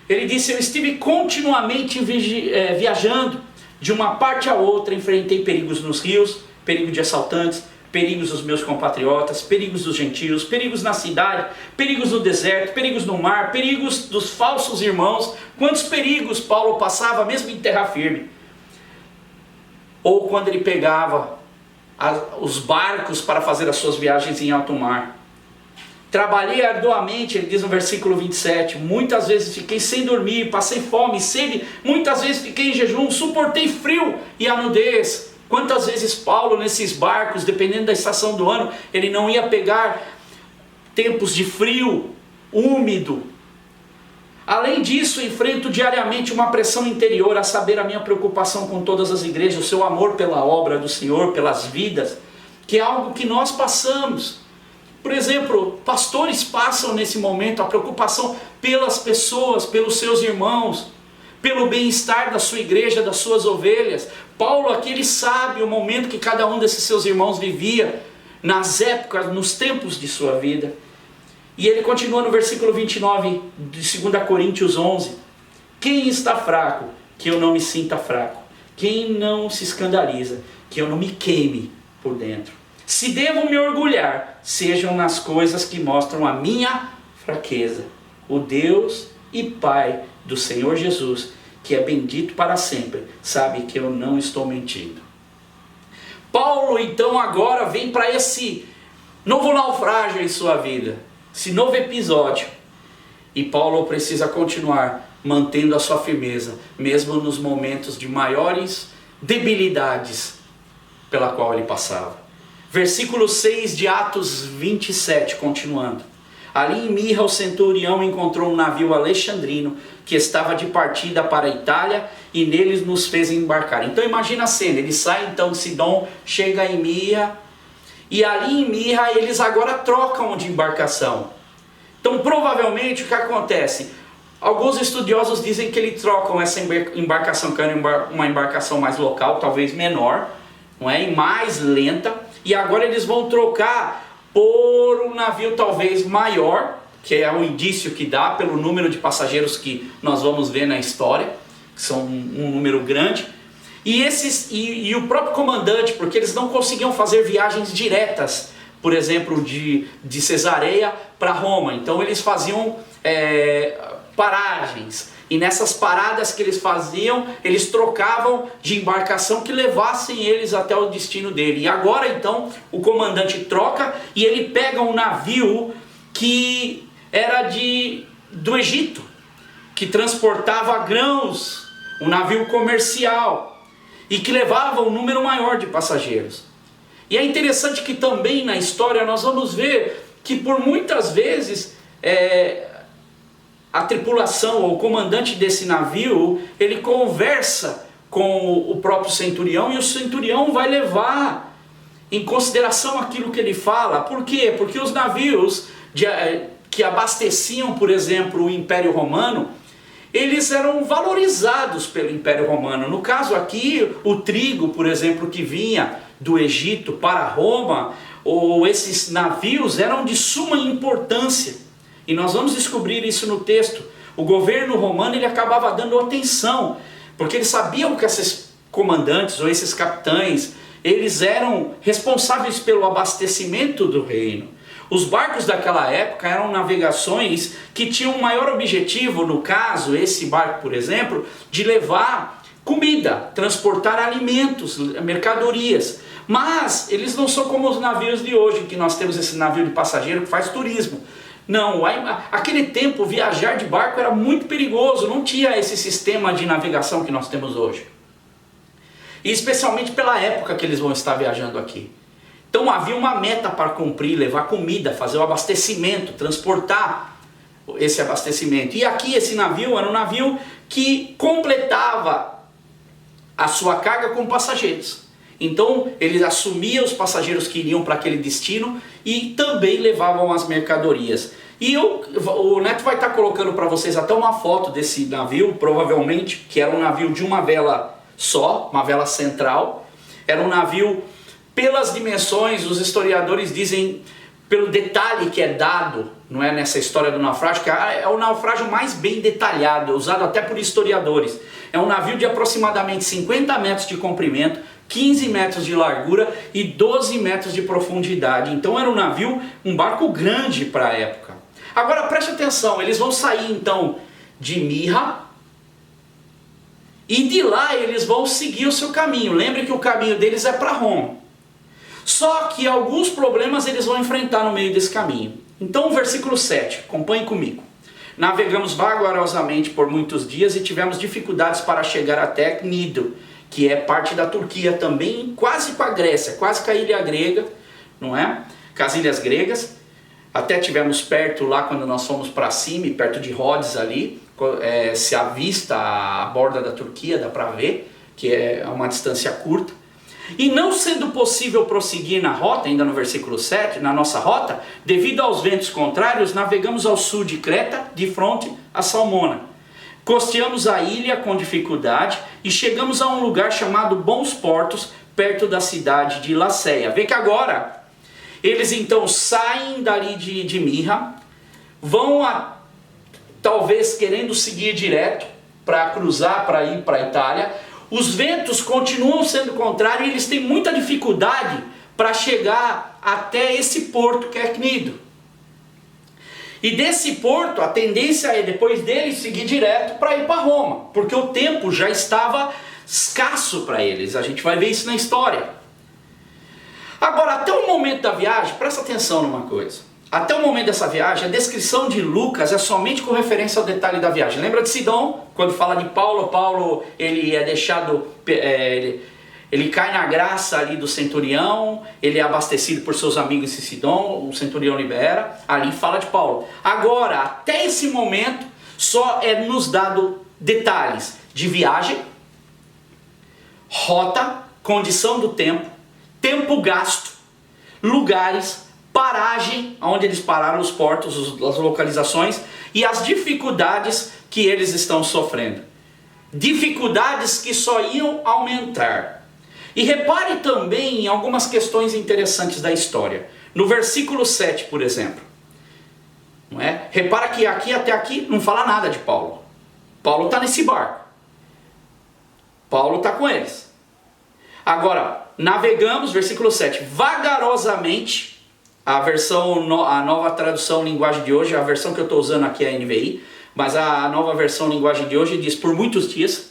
ele disse: eu estive continuamente viajando de uma parte a outra, enfrentei perigos nos rios, perigo de assaltantes, perigos dos meus compatriotas, perigos dos gentios, perigos na cidade, perigos no deserto, perigos no mar, perigos dos falsos irmãos. Quantos perigos Paulo passava mesmo em terra firme. Ou quando ele pegava os barcos para fazer as suas viagens em alto mar. Trabalhei arduamente, ele diz no versículo 27, muitas vezes fiquei sem dormir, passei fome, sede, muitas vezes fiquei em jejum, suportei frio e a nudez. Quantas vezes Paulo nesses barcos, dependendo da estação do ano, ele não ia pegar tempos de frio, úmido. Além disso, enfrento diariamente uma pressão interior, a saber, a minha preocupação com todas as igrejas, o seu amor pela obra do Senhor, pelas vidas, que é algo que nós passamos. Por exemplo, pastores passam nesse momento a preocupação pelas pessoas, pelos seus irmãos, pelo bem-estar da sua igreja, das suas ovelhas. Paulo aqui, ele sabe o momento que cada um desses seus irmãos vivia, nas épocas, nos tempos de sua vida. E ele continua no versículo 29 de 2 Coríntios 11. Quem está fraco, que eu não me sinta fraco. Quem não se escandaliza, que eu não me queime por dentro. Se devo me orgulhar, sejam nas coisas que mostram a minha fraqueza. O Deus e Pai do Senhor Jesus, que é bendito para sempre, sabe que eu não estou mentindo. Paulo então agora vem para esse novo naufrágio em sua vida, esse novo episódio. E Paulo precisa continuar mantendo a sua firmeza, mesmo nos momentos de maiores debilidades pela qual ele passava. Versículo 6 de Atos 27, continuando. Ali em Mirra o centurião encontrou um navio alexandrino que estava de partida para a Itália e neles nos fez embarcar. Então imagina a cena, ele sai então de Sidom, chega em Mirra e ali em Mirra eles agora trocam de embarcação. Então provavelmente o que acontece? Alguns estudiosos dizem que eles trocam essa embarcação, que é uma embarcação mais local, talvez menor, não é? E mais lenta. E agora eles vão trocar por um navio talvez maior, que é o indício que dá pelo número de passageiros que nós vamos ver na história, que são um número grande. E o próprio comandante, porque eles não conseguiam fazer viagens diretas, por exemplo, de Cesareia para Roma. Então eles faziam paragens. E nessas paradas que eles faziam, eles trocavam de embarcação que levassem eles até o destino dele. E agora então o comandante troca e ele pega um navio que era do Egito, que transportava grãos, um navio comercial e que levava um número maior de passageiros. E é interessante que também na história nós vamos ver que por muitas vezes a tripulação ou o comandante desse navio, ele conversa com o próprio centurião e o centurião vai levar em consideração aquilo que ele fala. Por quê? Porque os navios que abasteciam, por exemplo, o Império Romano, eles eram valorizados pelo Império Romano. No caso aqui, o trigo, por exemplo, que vinha do Egito para Roma, ou esses navios eram de suma importância. E nós vamos descobrir isso no texto. O governo romano ele acabava dando atenção, porque eles sabiam que esses comandantes ou esses capitães, eles eram responsáveis pelo abastecimento do reino. Os barcos daquela época eram navegações que tinham um maior objetivo, no caso, esse barco, por exemplo, de levar comida, transportar alimentos, mercadorias. Mas eles não são como os navios de hoje, que nós temos esse navio de passageiro que faz turismo. Não, aquele tempo viajar de barco era muito perigoso, não tinha esse sistema de navegação que nós temos hoje. E especialmente pela época que eles vão estar viajando aqui. Então havia uma meta para cumprir, levar comida, fazer o abastecimento, transportar esse abastecimento. E aqui esse navio era um navio que completava a sua carga com passageiros. Então eles assumiam os passageiros que iriam para aquele destino e também levavam as mercadorias. E o Neto vai estar colocando para vocês até uma foto desse navio, provavelmente, que era um navio de uma vela só, uma vela central. Era um navio, pelas dimensões, os historiadores dizem, pelo detalhe que é dado, não é, nessa história do naufrágio, que é o naufrágio mais bem detalhado, usado até por historiadores. É um navio de aproximadamente 50 metros de comprimento, 15 metros de largura e 12 metros de profundidade. Então era um navio, um barco grande para a época. Agora preste atenção, eles vão sair então de Mirra e de lá eles vão seguir o seu caminho. Lembre que o caminho deles é para Roma. Só que alguns problemas eles vão enfrentar no meio desse caminho. Então o versículo 7, acompanhe comigo. Navegamos vagarosamente por muitos dias e tivemos dificuldades para chegar até Cnido, que é parte da Turquia também, quase com a Grécia, quase com a ilha grega, não é? Com as ilhas gregas. Até tivemos perto lá quando nós fomos para cima, perto de Rhodes ali, se avista a borda da Turquia, dá para ver, que é uma distância curta. E não sendo possível prosseguir na rota, ainda no versículo 7, na nossa rota, devido aos ventos contrários, navegamos ao sul de Creta, de fronte a Salmona. Costeamos a ilha com dificuldade e chegamos a um lugar chamado Bons Portos, perto da cidade de Laceia. Vê que agora, eles então saem dali de Mirra, vão talvez querendo seguir direto para cruzar, para ir para a Itália. Os ventos continuam sendo contrários e eles têm muita dificuldade para chegar até esse porto que é Cnido. E desse porto, a tendência é depois deles seguir direto para ir para Roma, porque o tempo já estava escasso para eles. A gente vai ver isso na história. Agora, até o momento da viagem, presta atenção numa coisa. Até o momento dessa viagem, a descrição de Lucas é somente com referência ao detalhe da viagem. Lembra de Sidom? Quando fala de Paulo, Paulo ele é deixado, ele cai na graça ali do centurião, ele é abastecido por seus amigos em Sidom, o centurião libera, ali fala de Paulo. Agora, até esse momento, só é nos dado detalhes de viagem, rota, condição do tempo, tempo gasto, lugares, paragem, onde eles pararam, os portos, as localizações e as dificuldades que eles estão sofrendo. Dificuldades que só iam aumentar. E repare também em algumas questões interessantes da história. No versículo 7, por exemplo. Não é? Repara que aqui até aqui não fala nada de Paulo. Paulo está nesse barco. Paulo está com eles. Agora, navegamos, versículo 7, vagarosamente. A nova tradução linguagem de hoje, a versão que eu estou usando aqui é a NVI, mas a nova versão linguagem de hoje diz por muitos dias.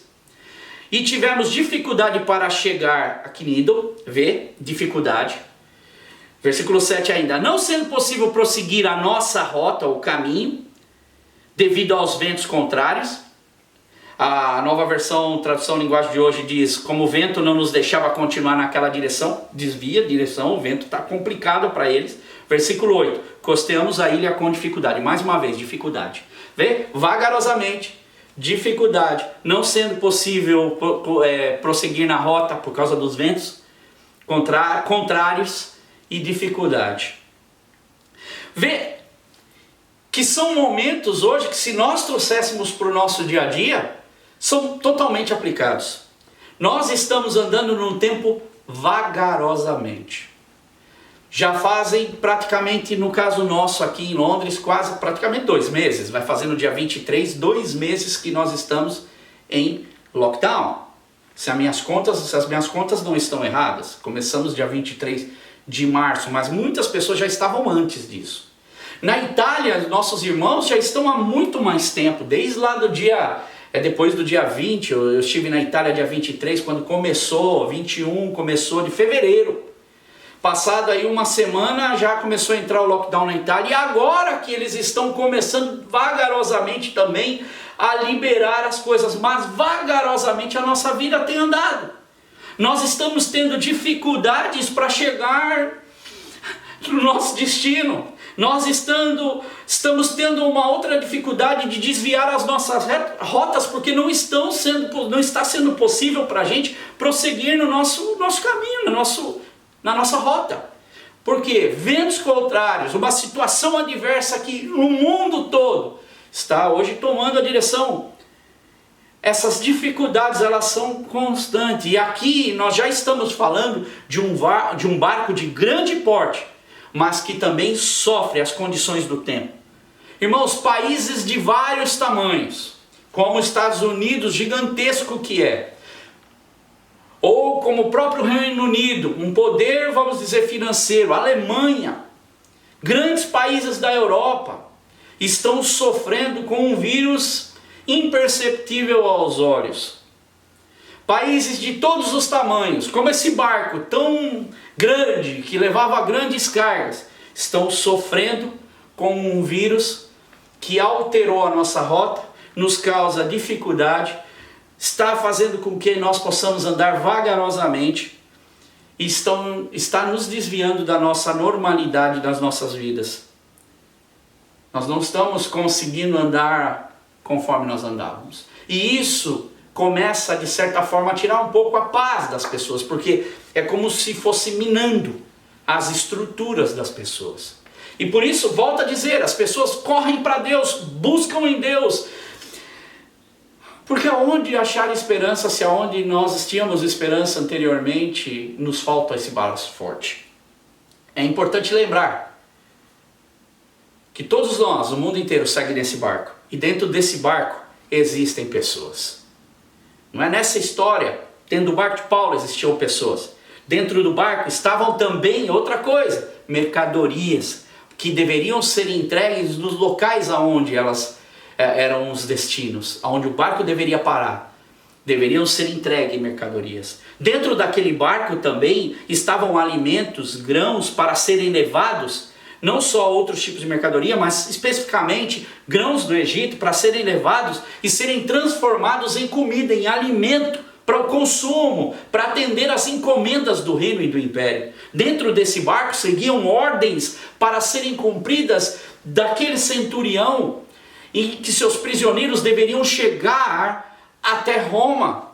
E tivemos dificuldade para chegar a Cnido, vê, dificuldade. Versículo 7 ainda, não sendo possível prosseguir a nossa rota, o caminho, devido aos ventos contrários. A nova versão, tradução linguagem de hoje diz, como o vento não nos deixava continuar naquela direção, desvia a direção, o vento está complicado para eles. Versículo 8, costeamos a ilha com dificuldade, mais uma vez, dificuldade. Vê? Vagarosamente, dificuldade, não sendo possível prosseguir na rota por causa dos ventos contrários e dificuldade. Vê? que são momentos hoje que, se nós trouxéssemos para o nosso dia a dia, são totalmente aplicados. Nós estamos andando num tempo vagarosamente. Já fazem praticamente, no caso nosso aqui em Londres, quase praticamente 2 meses. Vai fazer no dia 23, 2 meses que nós estamos em lockdown. Se as minhas contas não estão erradas. Começamos dia 23 de março, mas muitas pessoas já estavam antes disso. Na Itália, nossos irmãos já estão há muito mais tempo, desde lá do dia... depois do dia 20, eu estive na Itália dia 23, quando começou, 21, começou de fevereiro. Passado aí uma semana, já começou a entrar o lockdown na Itália, e agora que eles estão começando vagarosamente também a liberar as coisas, mas vagarosamente a nossa vida tem andado. Nós estamos tendo dificuldades para chegar no nosso destino. Nós estamos tendo uma outra dificuldade de desviar as nossas rotas, porque não está sendo possível para a gente prosseguir no nosso caminho, na nossa rota. Porque ventos contrários, uma situação adversa que no mundo todo está hoje tomando a direção. Essas dificuldades, elas são constantes. E aqui nós já estamos falando de um barco de grande porte, mas que também sofre as condições do tempo. Irmãos, países de vários tamanhos, como os Estados Unidos, gigantesco que é, ou como o próprio Reino Unido, um poder, vamos dizer, financeiro, Alemanha, grandes países da Europa, estão sofrendo com um vírus imperceptível aos olhos. Países de todos os tamanhos, como esse barco tão grande, que levava grandes cargas, estão sofrendo com um vírus que alterou a nossa rota, nos causa dificuldade, está fazendo com que nós possamos andar vagarosamente e está nos desviando da nossa normalidade das nossas vidas. Nós não estamos conseguindo andar conforme nós andávamos. E isso começa, de certa forma, a tirar um pouco a paz das pessoas, porque é como se fosse minando as estruturas das pessoas. E por isso, volto a dizer, as pessoas correm para Deus, buscam em Deus, porque aonde achar esperança, se aonde nós tínhamos esperança anteriormente, nos falta esse braço forte. É importante lembrar que todos nós, o mundo inteiro, segue nesse barco. E dentro desse barco existem pessoas. Não é nessa história, dentro do barco de Paulo existiam pessoas. Dentro do barco estavam também outra coisa, mercadorias, que deveriam ser entregues nos locais aonde elas eram os destinos, aonde o barco deveria parar. Deveriam ser entregues mercadorias. Dentro daquele barco também estavam alimentos, grãos para serem levados, não só outros tipos de mercadoria, mas especificamente grãos do Egito para serem levados e serem transformados em comida, em alimento para o consumo, para atender às encomendas do reino e do império. Dentro desse barco seguiam ordens para serem cumpridas daquele centurião, em que seus prisioneiros deveriam chegar até Roma.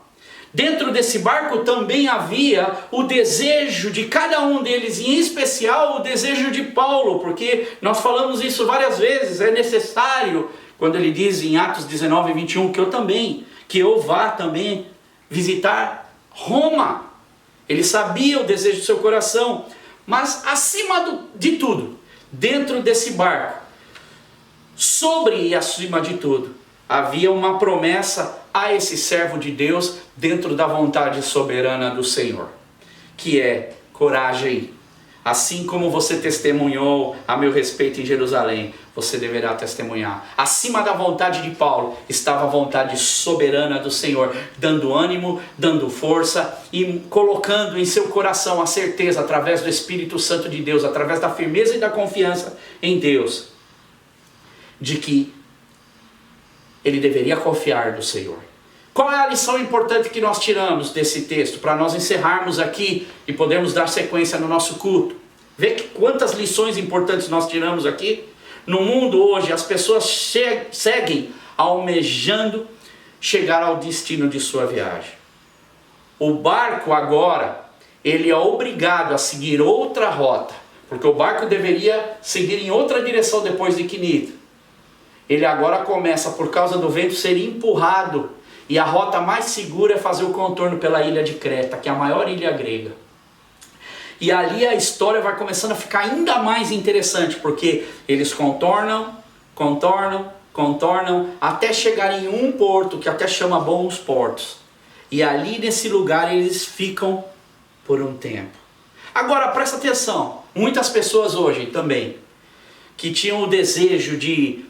Dentro desse barco também havia o desejo de cada um deles, em especial o desejo de Paulo, porque nós falamos isso várias vezes, é necessário, quando ele diz em Atos 19, 21, que eu vá também visitar Roma. Ele sabia o desejo do seu coração, mas acima de tudo, dentro desse barco, sobre e acima de tudo, havia uma promessa a esse servo de Deus dentro da vontade soberana do Senhor, que é coragem. Assim como você testemunhou a meu respeito em Jerusalém, você deverá testemunhar. Acima da vontade de Paulo estava a vontade soberana do Senhor, dando ânimo, dando força e colocando em seu coração a certeza, através do Espírito Santo de Deus, através da firmeza e da confiança em Deus, de que ele deveria confiar no Senhor. Qual é a lição importante que nós tiramos desse texto, para nós encerrarmos aqui e podermos dar sequência no nosso culto? Vê que quantas lições importantes nós tiramos aqui. No mundo hoje, as pessoas seguem almejando chegar ao destino de sua viagem. O barco agora, ele é obrigado a seguir outra rota, porque o barco deveria seguir em outra direção depois de Quinito. ele agora começa, por causa do vento, ser empurrado. E a rota mais segura é fazer o contorno pela ilha de Creta, que é a maior ilha grega. E ali a história vai começando a ficar ainda mais interessante, porque eles contornam, até chegar em um porto, que até chama Bons Portos. E ali nesse lugar eles ficam por um tempo. Agora presta atenção, muitas pessoas hoje também, que tinham o desejo de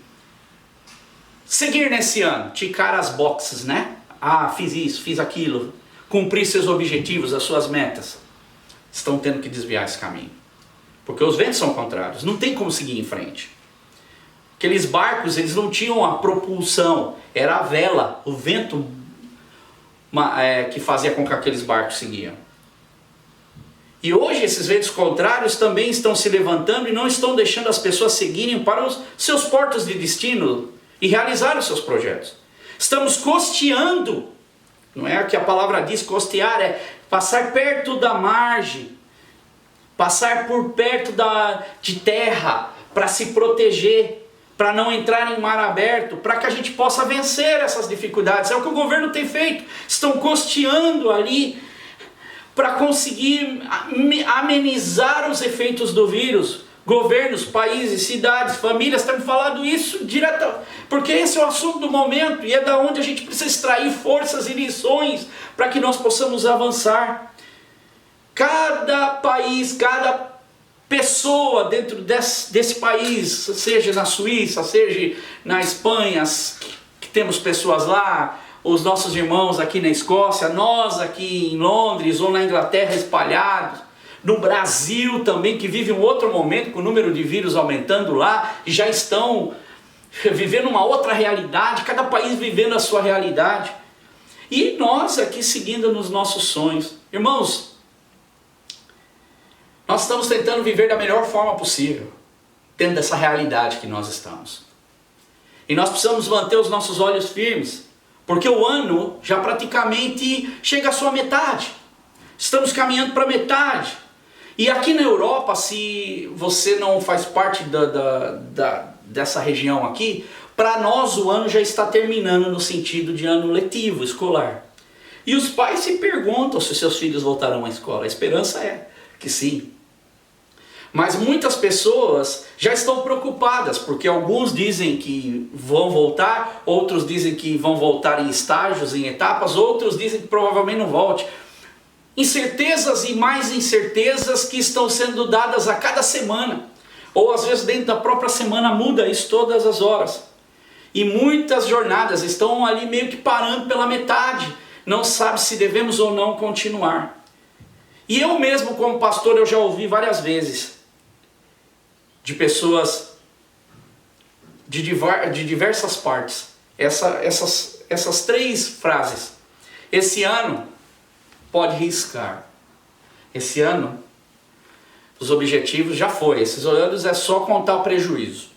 seguir nesse ano, ticar as boxes, né? Ah, fiz isso, fiz aquilo, cumprir seus objetivos, as suas metas. Estão tendo que desviar esse caminho. Porque os ventos são contrários, não tem como seguir em frente. Aqueles barcos, eles não tinham a propulsão, era a vela, o vento que fazia com que aqueles barcos seguiam. E hoje esses ventos contrários também estão se levantando e não estão deixando as pessoas seguirem para os seus portos de destino e realizar os seus projetos. Estamos costeando, não é o que a palavra diz, costear é passar perto da margem, passar por perto de terra para se proteger, para não entrar em mar aberto, para que a gente possa vencer essas dificuldades. É o que o governo tem feito, estão costeando ali para conseguir amenizar os efeitos do vírus. Governos, países, cidades, famílias têm falado isso direto, porque esse é o assunto do momento e é da onde a gente precisa extrair forças e lições para que nós possamos avançar. Cada país, cada pessoa dentro desse país, seja na Suíça, seja na Espanha, que temos pessoas lá, os nossos irmãos aqui na Escócia, nós aqui em Londres ou na Inglaterra espalhados, no Brasil também, que vive um outro momento com o número de vírus aumentando lá, e já estão vivendo uma outra realidade, cada país vivendo a sua realidade. E nós aqui seguindo nos nossos sonhos. Irmãos, nós estamos tentando viver da melhor forma possível, dentro dessa realidade que nós estamos. E nós precisamos manter os nossos olhos firmes, porque o ano já praticamente chega à sua metade. Estamos caminhando para a metade. E aqui na Europa, se você não faz parte dessa região aqui, para nós o ano já está terminando no sentido de ano letivo, escolar. E os pais se perguntam se seus filhos voltarão à escola. A esperança é que sim. Mas muitas pessoas já estão preocupadas, porque alguns dizem que vão voltar, outros dizem que vão voltar em estágios, em etapas, outros dizem que provavelmente não volte. Incertezas e mais incertezas que estão sendo dadas a cada semana, ou às vezes dentro da própria semana muda isso todas as horas. E muitas jornadas estão ali meio que parando pela metade, não sabe se devemos ou não continuar. E eu mesmo como pastor eu já ouvi várias vezes de pessoas de diversas partes essas três frases. Esse ano pode riscar. Esse ano, os objetivos já foi. Esses anos é só contar o prejuízo.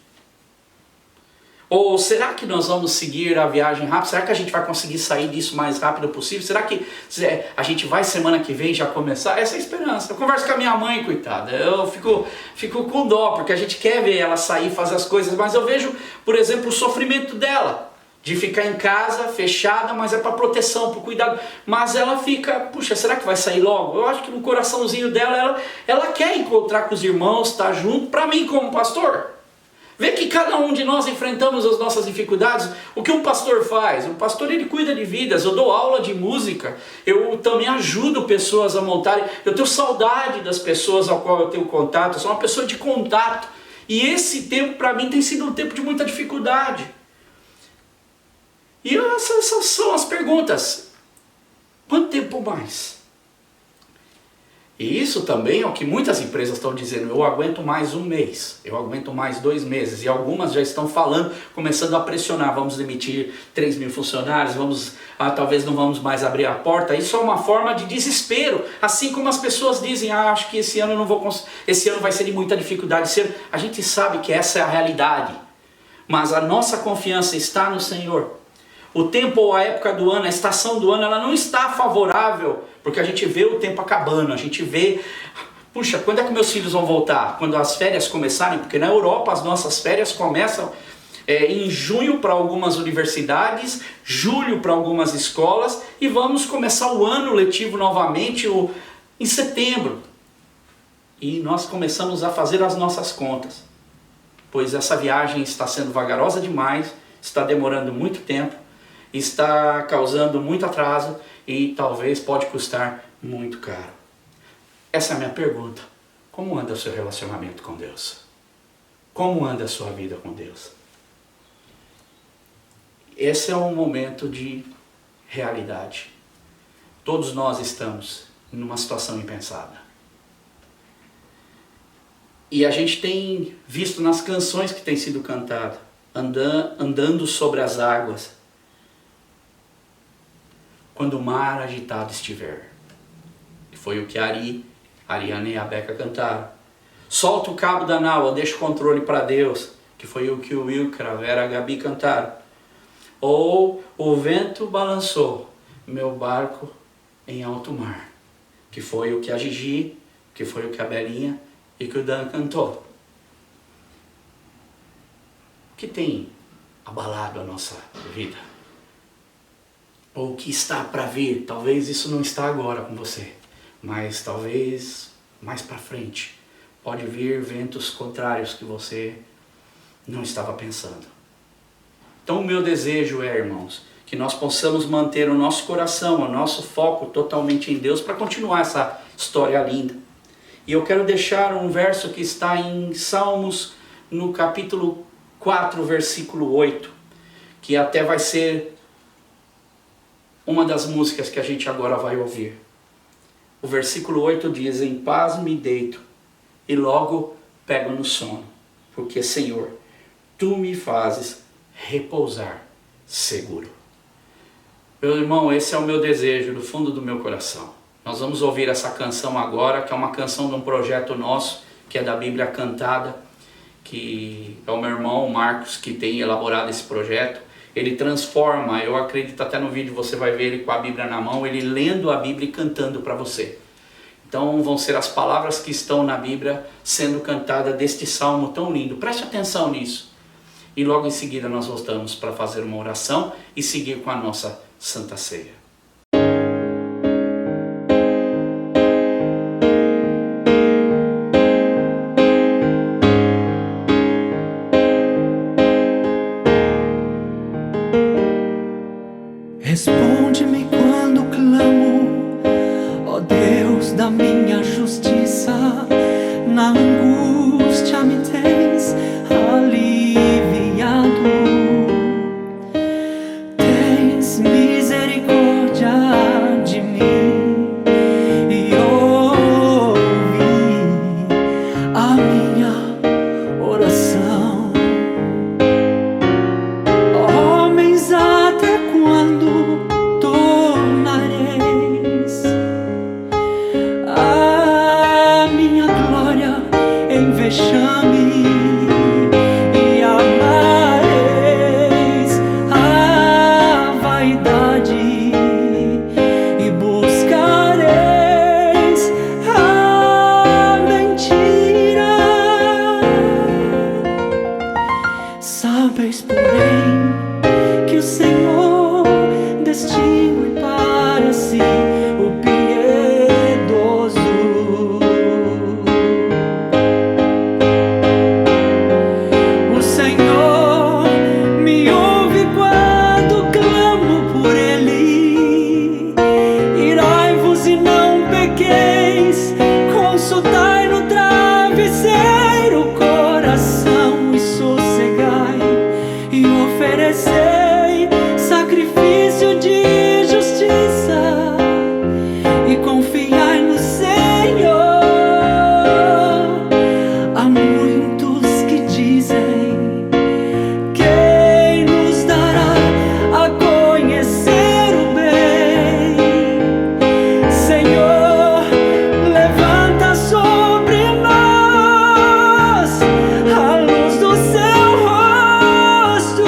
Ou será que nós vamos seguir a viagem rápida? Será que a gente vai conseguir sair disso o mais rápido possível? Será que a gente vai semana que vem já começar? Essa é a esperança. Eu converso com a minha mãe, coitada. Eu fico com dó, porque a gente quer ver ela sair, fazer as coisas. Mas eu vejo, por exemplo, o sofrimento dela. De ficar em casa, fechada, mas é para proteção, para cuidado. Mas ela fica, puxa, será que vai sair logo? Eu acho que no coraçãozinho dela, ela quer encontrar com os irmãos, estar junto. Para mim, como pastor, vê que cada um de nós enfrentamos as nossas dificuldades. O que um pastor faz? Um pastor, ele cuida de vidas. Eu dou aula de música. Eu também ajudo pessoas a montarem. Eu tenho saudade das pessoas ao qual eu tenho contato. Eu sou uma pessoa de contato. E esse tempo, para mim, tem sido um tempo de muita dificuldade. E essas são as perguntas. Quanto tempo mais? E isso também é o que muitas empresas estão dizendo. Eu aguento mais um mês, eu aguento mais 2 meses. E algumas já estão falando, começando a pressionar. Vamos demitir 3 mil funcionários, talvez não vamos mais abrir a porta. Isso é uma forma de desespero. Assim como as pessoas dizem, acho que esse ano esse ano vai ser de muita dificuldade. A gente sabe que essa é a realidade. Mas a nossa confiança está no Senhor. O tempo ou a época do ano, a estação do ano, ela não está favorável, porque a gente vê o tempo acabando, a gente vê, puxa, quando é que meus filhos vão voltar? Quando as férias começarem, porque na Europa as nossas férias começam em junho para algumas universidades, julho para algumas escolas, e vamos começar o ano letivo novamente em setembro. E nós começamos a fazer as nossas contas, pois essa viagem está sendo vagarosa demais, está demorando muito tempo, está causando muito atraso e talvez pode custar muito caro. Essa é a minha pergunta. Como anda o seu relacionamento com Deus? Como anda a sua vida com Deus? Esse é um momento de realidade. Todos nós estamos numa situação impensada. E a gente tem visto nas canções que têm sido cantadas, andando sobre as águas, quando o mar agitado estiver. E foi o que a Ariana e a Beca cantaram. Solta o cabo da nau, deixa o controle para Deus, que foi o que o Wilker, a Vera e a Gabi cantaram. Ou o vento balançou meu barco em alto mar, que foi o que a Gigi, que foi o que a Belinha e que o Dan cantou. O que tem abalado a nossa vida? Ou o que está para vir? Talvez isso não está agora com você, mas talvez mais para frente pode vir ventos contrários que você não estava pensando. Então o meu desejo é, irmãos, que nós possamos manter o nosso coração, o nosso foco totalmente em Deus para continuar essa história linda. E eu quero deixar um verso que está em Salmos, no capítulo 4, versículo 8, que até vai ser uma das músicas que a gente agora vai ouvir. O versículo 8 diz: em paz me deito e logo pego no sono, porque, Senhor, Tu me fazes repousar seguro. Meu irmão, esse é o meu desejo do fundo do meu coração. Nós vamos ouvir essa canção agora, que é uma canção de um projeto nosso, que é da Bíblia Cantada, que é o meu irmão Marcos que tem elaborado esse projeto. Ele transforma, eu acredito até no vídeo você vai ver ele com a Bíblia na mão, ele lendo a Bíblia e cantando para você. Então vão ser as palavras que estão na Bíblia sendo cantadas deste salmo tão lindo. Preste atenção nisso. E logo em seguida nós voltamos para fazer uma oração e seguir com a nossa Santa Ceia. Responde-me quando clamo, ó Deus da minha justiça. Na angústia me tens aliviado. Tens misericórdia de mim e ouve a minha oração. Homens, até quando tornareis a minha glória em vexame e amareis a vaidade e buscareis a mentira? Sabeis, porém, que o Senhor distingue para si o piedoso. O Senhor me ouve quando clamo por Ele. Irai-vos e não pequeis, consultai no travesseiro o coração e sossegai, e oferecei sacrifício de justiça e confiai no Senhor. Há muitos que dizem: quem nos dará a conhecer o bem? Senhor, levanta sobre nós a luz do seu rosto.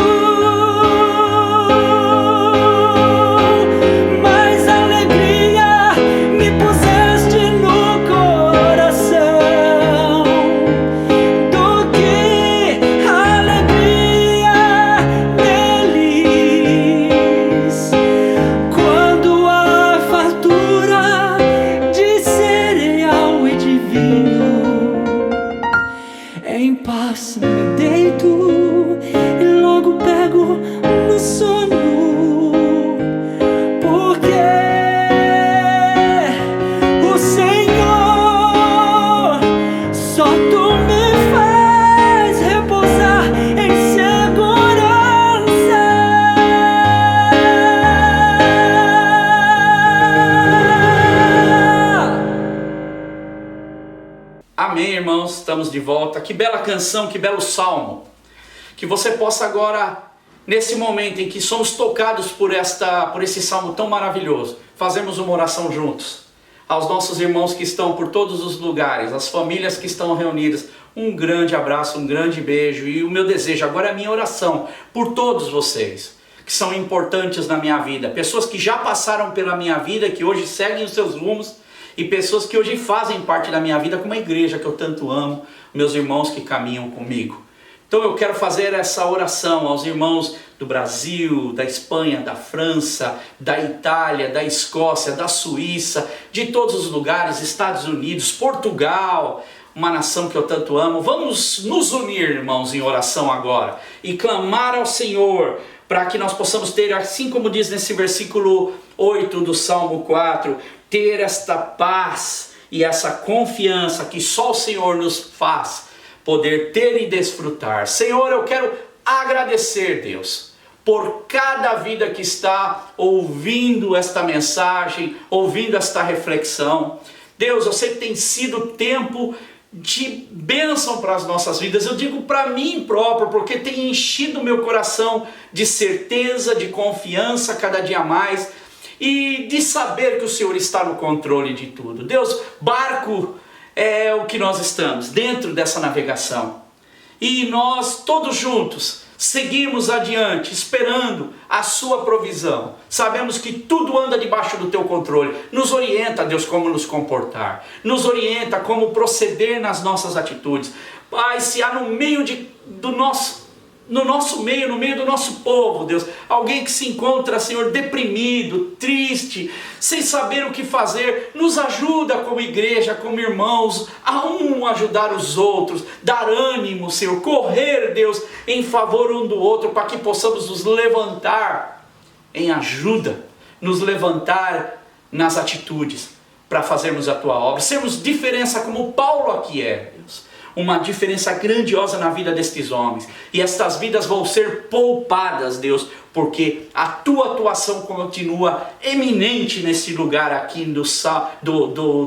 estamos de volta. Que bela canção, que belo salmo. Que você possa agora, nesse momento em que somos tocados por esse salmo tão maravilhoso, fazermos uma oração juntos. Aos nossos irmãos que estão por todos os lugares, às famílias que estão reunidas, um grande abraço, um grande beijo. E o meu desejo, agora é a minha oração por todos vocês, que são importantes na minha vida. Pessoas que já passaram pela minha vida, que hoje seguem os seus rumos, e pessoas que hoje fazem parte da minha vida, como a igreja que eu tanto amo, meus irmãos que caminham comigo. Então eu quero fazer essa oração aos irmãos do Brasil, da Espanha, da França, da Itália, da Escócia, da Suíça, de todos os lugares, Estados Unidos, Portugal, uma nação que eu tanto amo. Vamos nos unir, irmãos, em oração agora e clamar ao Senhor para que nós possamos ter, assim como diz nesse versículo 8 do Salmo 4, ter esta paz e essa confiança que só o Senhor nos faz poder ter e desfrutar. Senhor, eu quero agradecer, Deus, por cada vida que está ouvindo esta mensagem, ouvindo esta reflexão. Deus, eu sei que tem sido tempo de bênção para as nossas vidas. Eu digo para mim próprio, porque tem enchido meu coração de certeza, de confiança cada dia mais, e de saber que o Senhor está no controle de tudo. Deus, barco é o que nós estamos, dentro dessa navegação. E nós todos juntos seguimos adiante, esperando a sua provisão. Sabemos que tudo anda debaixo do teu controle. Nos orienta, Deus, como nos comportar. Nos orienta como proceder nas nossas atitudes. Pai, se há no meio do nosso povo, Deus, alguém que se encontra, Senhor, deprimido, triste, sem saber o que fazer, nos ajuda como igreja, como irmãos, a ajudar os outros, dar ânimo, Senhor, correr, Deus, em favor um do outro, para que possamos nos levantar em ajuda, nos levantar nas atitudes, para fazermos a tua obra, sermos diferença como Paulo aqui é, Deus. Uma diferença grandiosa na vida destes homens. E estas vidas vão ser poupadas, Deus, porque a tua atuação continua eminente nesse lugar aqui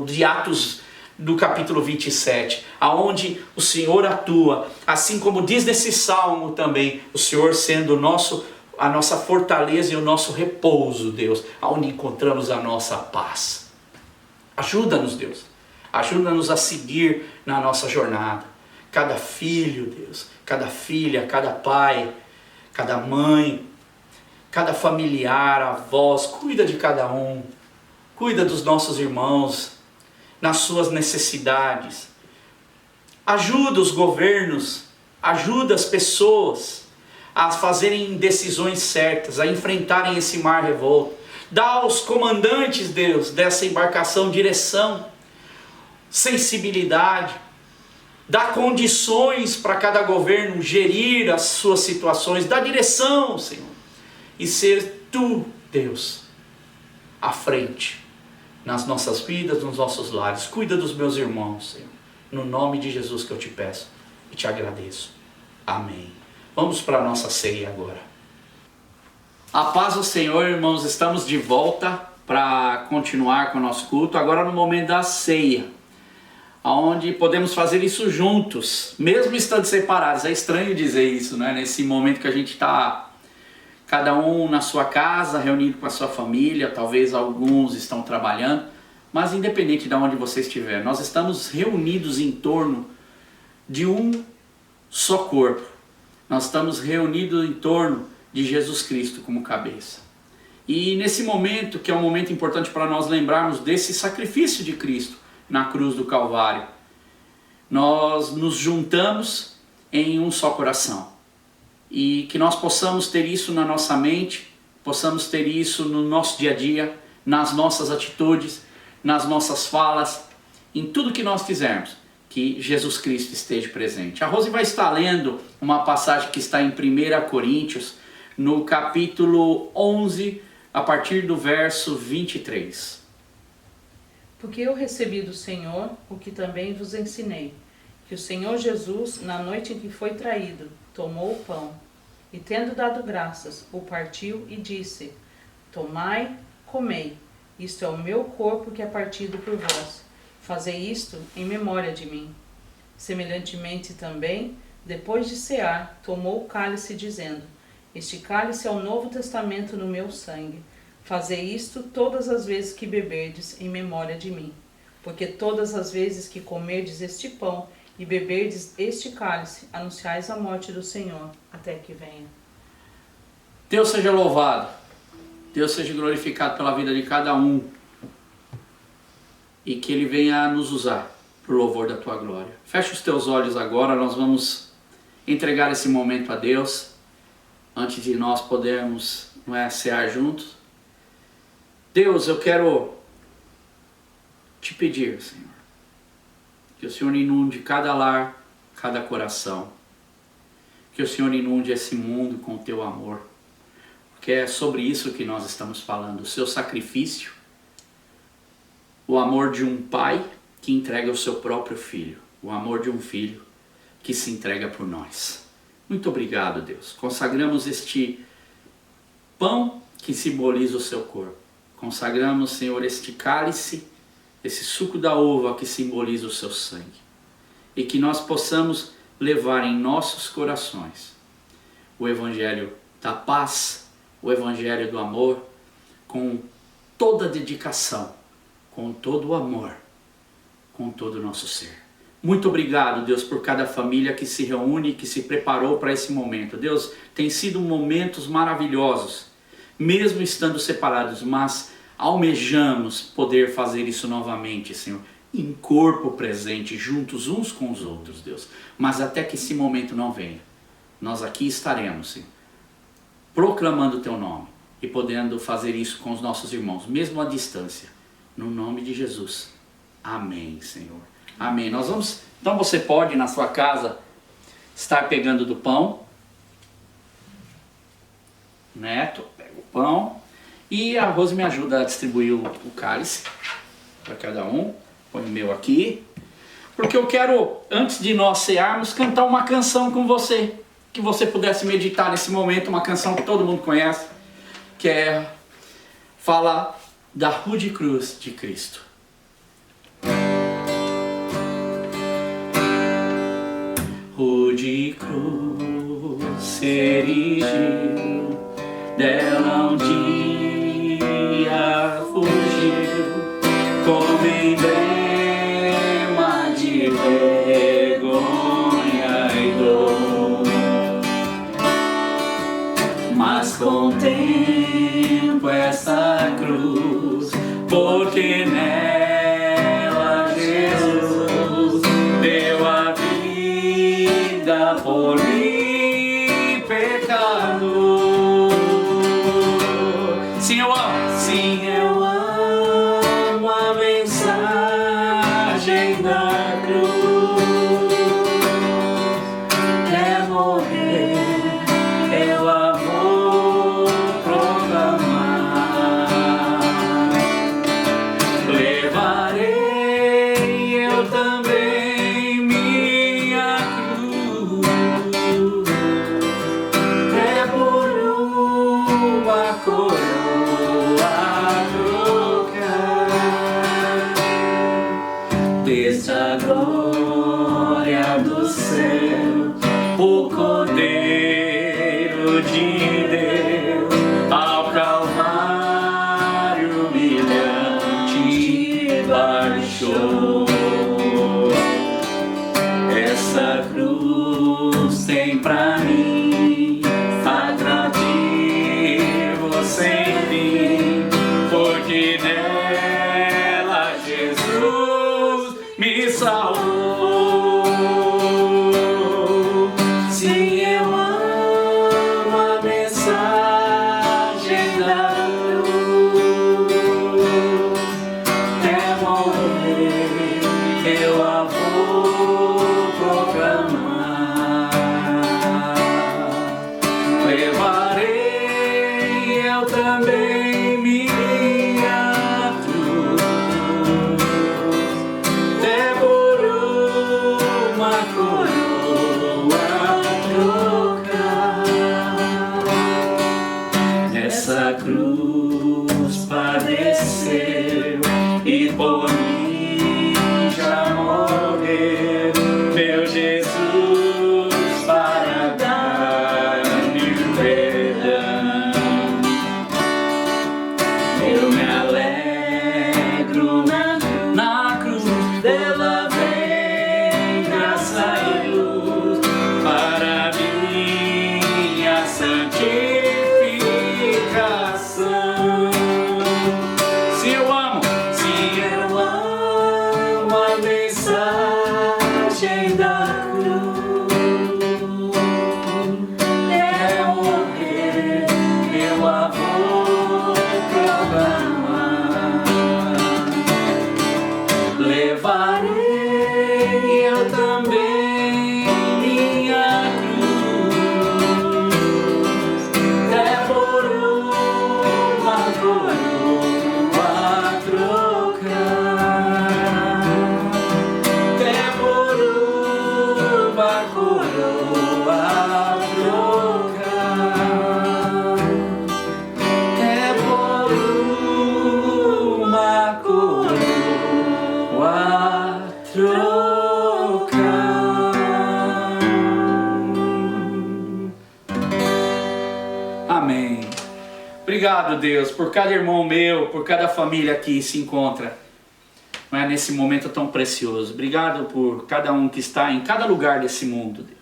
de Atos, do capítulo 27, aonde o Senhor atua, assim como diz nesse salmo também, o Senhor sendo a nossa fortaleza e o nosso repouso, Deus, aonde encontramos a nossa paz. Ajuda-nos, Deus. Ajuda-nos a seguir na nossa jornada. Cada filho, Deus, cada filha, cada pai, cada mãe, cada familiar, avós, cuida de cada um. Cuida dos nossos irmãos nas suas necessidades. Ajuda os governos, ajuda as pessoas a fazerem decisões certas, a enfrentarem esse mar revolto. Dá aos comandantes, Deus, dessa embarcação direção, sensibilidade, dá condições para cada governo gerir as suas situações, dá direção, Senhor, e ser tu, Deus, à frente, nas nossas vidas, nos nossos lares. Cuida dos meus irmãos, Senhor, no nome de Jesus que eu te peço e te agradeço. Amém. Vamos para a nossa ceia agora. A paz do Senhor, irmãos, estamos de volta para continuar com o nosso culto, agora no momento da ceia, onde podemos fazer isso juntos, mesmo estando separados. É estranho dizer isso, né? Nesse momento que a gente está, cada um na sua casa, reunido com a sua família, talvez alguns estão trabalhando, mas independente de onde você estiver, nós estamos reunidos em torno de um só corpo. Nós estamos reunidos em torno de Jesus Cristo como cabeça. E nesse momento, que é um momento importante para nós lembrarmos desse sacrifício de Cristo na cruz do Calvário, nós nos juntamos em um só coração. E que nós possamos ter isso na nossa mente, possamos ter isso no nosso dia a dia, nas nossas atitudes, nas nossas falas, em tudo que nós fizermos, que Jesus Cristo esteja presente. A Rose vai estar lendo uma passagem que está em 1 Coríntios, no capítulo 11, a partir do verso 23. Porque eu recebi do Senhor o que também vos ensinei, que o Senhor Jesus, na noite em que foi traído, tomou o pão, e tendo dado graças, o partiu e disse: Tomai, comei, isto é o meu corpo que é partido por vós. Fazei isto em memória de mim. Semelhantemente também, depois de cear, tomou o cálice, dizendo: Este cálice é o novo testamento no meu sangue. Fazei isto todas as vezes que beberdes, em memória de mim. Porque todas as vezes que comerdes este pão e beberdes este cálice, anunciais a morte do Senhor, até que venha. Deus seja louvado, Deus seja glorificado pela vida de cada um e que Ele venha a nos usar para o louvor da Tua glória. Fecha os teus olhos agora, nós vamos entregar esse momento a Deus, antes de nós podermos cear juntos. Deus, eu quero te pedir, Senhor, que o Senhor inunde cada lar, cada coração, que o Senhor inunde esse mundo com o Teu amor, porque é sobre isso que nós estamos falando, o Seu sacrifício, o amor de um pai que entrega o seu próprio filho, o amor de um filho que se entrega por nós. Muito obrigado, Deus. Consagramos este pão que simboliza o seu corpo. Consagramos, Senhor, este cálice, esse suco da uva que simboliza o seu sangue. E que nós possamos levar em nossos corações o evangelho da paz, o evangelho do amor, com toda a dedicação, com todo o amor, com todo o nosso ser. Muito obrigado, Deus, por cada família que se reúne, que se preparou para esse momento. Deus, tem sido momentos maravilhosos, mesmo estando separados, mas almejamos poder fazer isso novamente, Senhor, em corpo presente, juntos uns com os outros, Deus. Mas até que esse momento não venha, nós aqui estaremos, Senhor, proclamando o Teu nome e podendo fazer isso com os nossos irmãos, mesmo à distância, no nome de Jesus. Amém, Senhor. Amém. Então você pode, na sua casa, estar pegando do pão. Neto, pega o pão. E a Rose me ajuda a distribuir o cálice para cada um. Põe o meu aqui. Porque eu quero, antes de nós cearmos, cantar uma canção com você. Que você pudesse meditar nesse momento, uma canção que todo mundo conhece. Que fala da rude cruz de Cristo. Rude cruz se erigiu, dela um dia fugiu, como emblema de vergonha e dor. Mas contemplo essa cruz, porque nela Jesus deu a vida por mim, pecador. Sim, eu amo a mensagem da cruz. É morrer, eu vou proclamar. Levarei eu também minha cruz. É por uma coroa trocar. Desde a glória do céu, o Cordeiro de Deus ao Calvário humilhante baixou. Essa cruz tem pra mim atrativo sem fim, porque nela Jesus me salvou. Sim, eu amo a mensagem da cruz. Até morrer eu a vou proclamar. Levarei eu também minha cruz, até por uma coroa trocar. Nessa cruz padeceu e por mim já morreu. Meu Amém. Obrigado, Deus, por cada irmão meu, por cada família que se encontra, não é, nesse momento tão precioso. Obrigado por cada um que está em cada lugar desse mundo, Deus.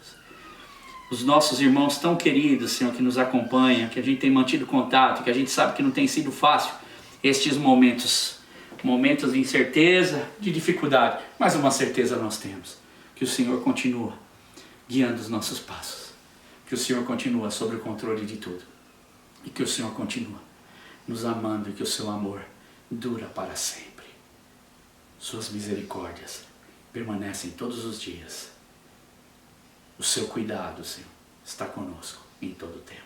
Os nossos irmãos tão queridos, Senhor, que nos acompanham, que a gente tem mantido contato, que a gente sabe que não tem sido fácil estes momentos de incerteza, de dificuldade, mas uma certeza nós temos, que o Senhor continua guiando os nossos passos, que o Senhor continua sob o controle de tudo, e que o Senhor continua nos amando, e que o seu amor dura para sempre. Suas misericórdias permanecem todos os dias. O seu cuidado, Senhor, está conosco em todo o tempo.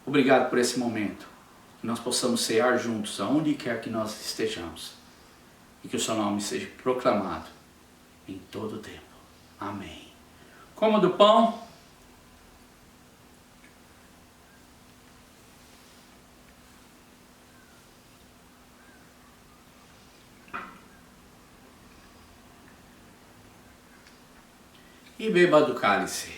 Obrigado por esse momento, que nós possamos cear juntos, aonde quer que nós estejamos, e que o seu nome seja proclamado em todo o tempo. Amém. Coma do pão. E beba do cálice.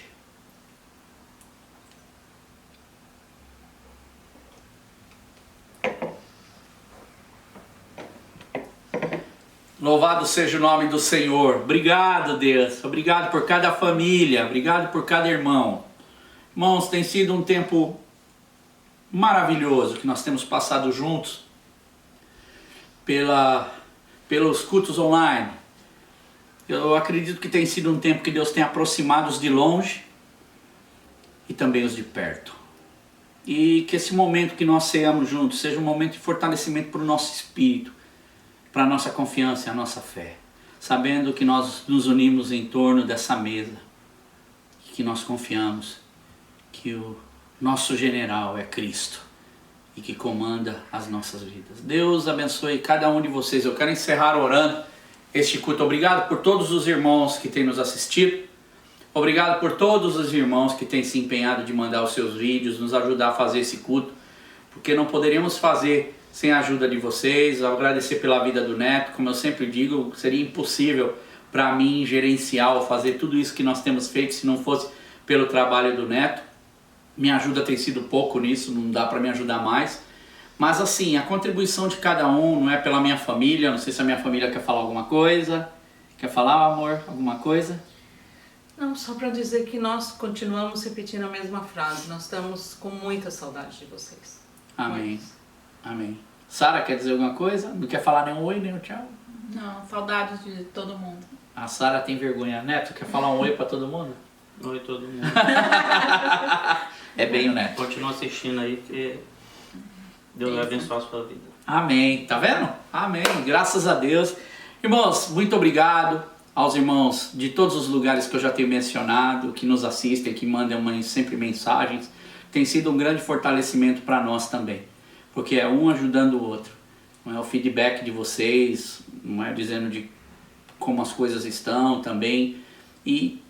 Louvado seja o nome do Senhor. Obrigado, Deus. Obrigado por cada família. Obrigado por cada irmão. Irmãos, tem sido um tempo maravilhoso que nós temos passado juntos pelos cultos online. Eu acredito que tem sido um tempo que Deus tem aproximado os de longe e também os de perto. E que esse momento que nós ceamos juntos seja um momento de fortalecimento para o nosso espírito, para a nossa confiança e a nossa fé. Sabendo que nós nos unimos em torno dessa mesa, que nós confiamos que o nosso general é Cristo e que comanda as nossas vidas. Deus abençoe cada um de vocês. Eu quero encerrar orando este culto. Obrigado por todos os irmãos que têm nos assistido. Obrigado por todos os irmãos que têm se empenhado de mandar os seus vídeos, nos ajudar a fazer esse culto, porque não poderíamos fazer sem a ajuda de vocês. Eu agradecer pela vida do Neto. Como eu sempre digo, seria impossível para mim gerenciar ou fazer tudo isso que nós temos feito se não fosse pelo trabalho do Neto. Minha ajuda tem sido pouco nisso, não dá para me ajudar mais. Mas assim, a contribuição de cada um, não é pela minha família. Não sei se a minha família quer falar alguma coisa. Quer falar, amor, alguma coisa? Não, só para dizer que nós continuamos repetindo a mesma frase. Nós estamos com muita saudade de vocês. Amém. Amém. Sara, quer dizer alguma coisa? Não quer falar nem um oi, nem um tchau? Não, saudades de todo mundo. A Sara tem vergonha. Neto, quer falar um oi para todo mundo? Oi, todo mundo. É bem o Neto. Continua assistindo aí, que Deus vai abençoar a sua vida. Amém. Tá vendo? Amém. Graças a Deus. Irmãos, muito obrigado aos irmãos de todos os lugares que eu já tenho mencionado, que nos assistem, que mandam sempre mensagens. Tem sido um grande fortalecimento para nós também, porque é um ajudando o outro. Não é o feedback de vocês, não é dizendo de como as coisas estão também, e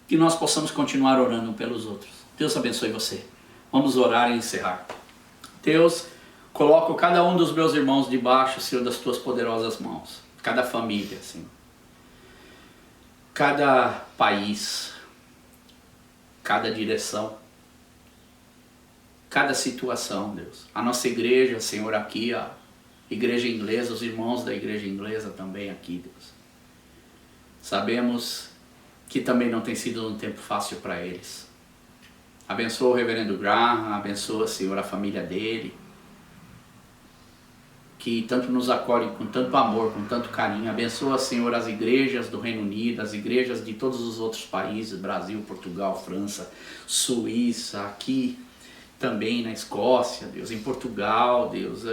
que nós possamos continuar orando pelos outros. Deus abençoe você. Vamos orar e encerrar. Deus, coloco cada um dos meus irmãos debaixo, Senhor, das tuas poderosas mãos. Cada família, Senhor. Cada país. Cada direção. Cada situação, Deus. A nossa igreja, Senhor, aqui, a igreja inglesa, os irmãos da igreja inglesa também aqui, Deus. Sabemos que também não tem sido um tempo fácil para eles. Abençoa o reverendo Graham, abençoa, Senhor, a família dele, que tanto nos acolhe com tanto amor, com tanto carinho. Abençoa, Senhor, as igrejas do Reino Unido, as igrejas de todos os outros países, Brasil, Portugal, França, Suíça, aqui também na Escócia, Deus, em Portugal, Deus,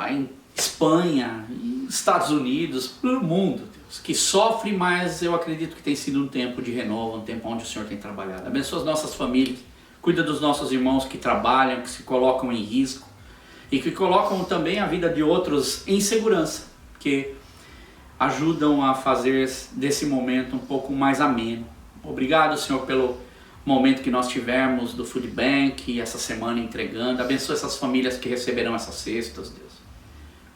em Espanha, Estados Unidos, pelo mundo, Deus, que sofre, mas eu acredito que tem sido um tempo de renovo, um tempo onde o Senhor tem trabalhado. Abençoa as nossas famílias, cuida dos nossos irmãos que trabalham, que se colocam em risco e que colocam também a vida de outros em segurança, que ajudam a fazer desse momento um pouco mais ameno. Obrigado, Senhor, pelo momento que nós tivemos do Food Bank, essa semana entregando. Abençoa essas famílias que receberão essas cestas, Deus.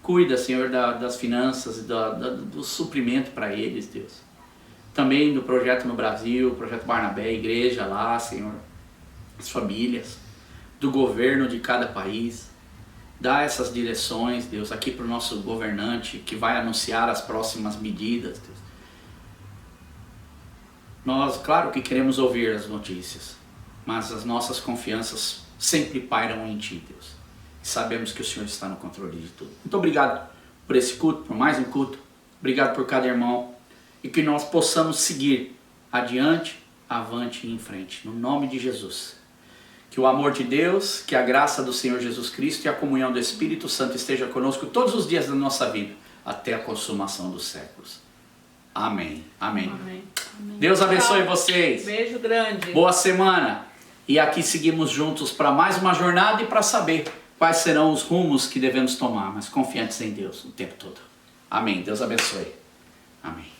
Cuida, Senhor, das finanças, do suprimento para eles, Deus. Também do projeto no Brasil, o projeto Barnabé, a igreja lá, Senhor, as famílias. do governo de cada país. Dá essas direções, Deus, aqui para o nosso governante que vai anunciar as próximas medidas, Deus. Nós, claro que queremos ouvir as notícias, mas as nossas confianças sempre pairam em Ti, Deus. E sabemos que o Senhor está no controle de tudo. Muito obrigado por esse culto, por mais um culto. Obrigado por cada irmão. E que nós possamos seguir adiante, avante e em frente. No nome de Jesus. Que o amor de Deus, que a graça do Senhor Jesus Cristo e a comunhão do Espírito Santo esteja conosco todos os dias da nossa vida, até a consumação dos séculos. Amém. Amém. Amém. Deus abençoe Tchau. vocês. Beijo grande. Boa semana. E aqui seguimos juntos para mais uma jornada e para saber quais serão os rumos que devemos tomar, mas confiantes em Deus o tempo todo. Amém. Deus abençoe. Amém.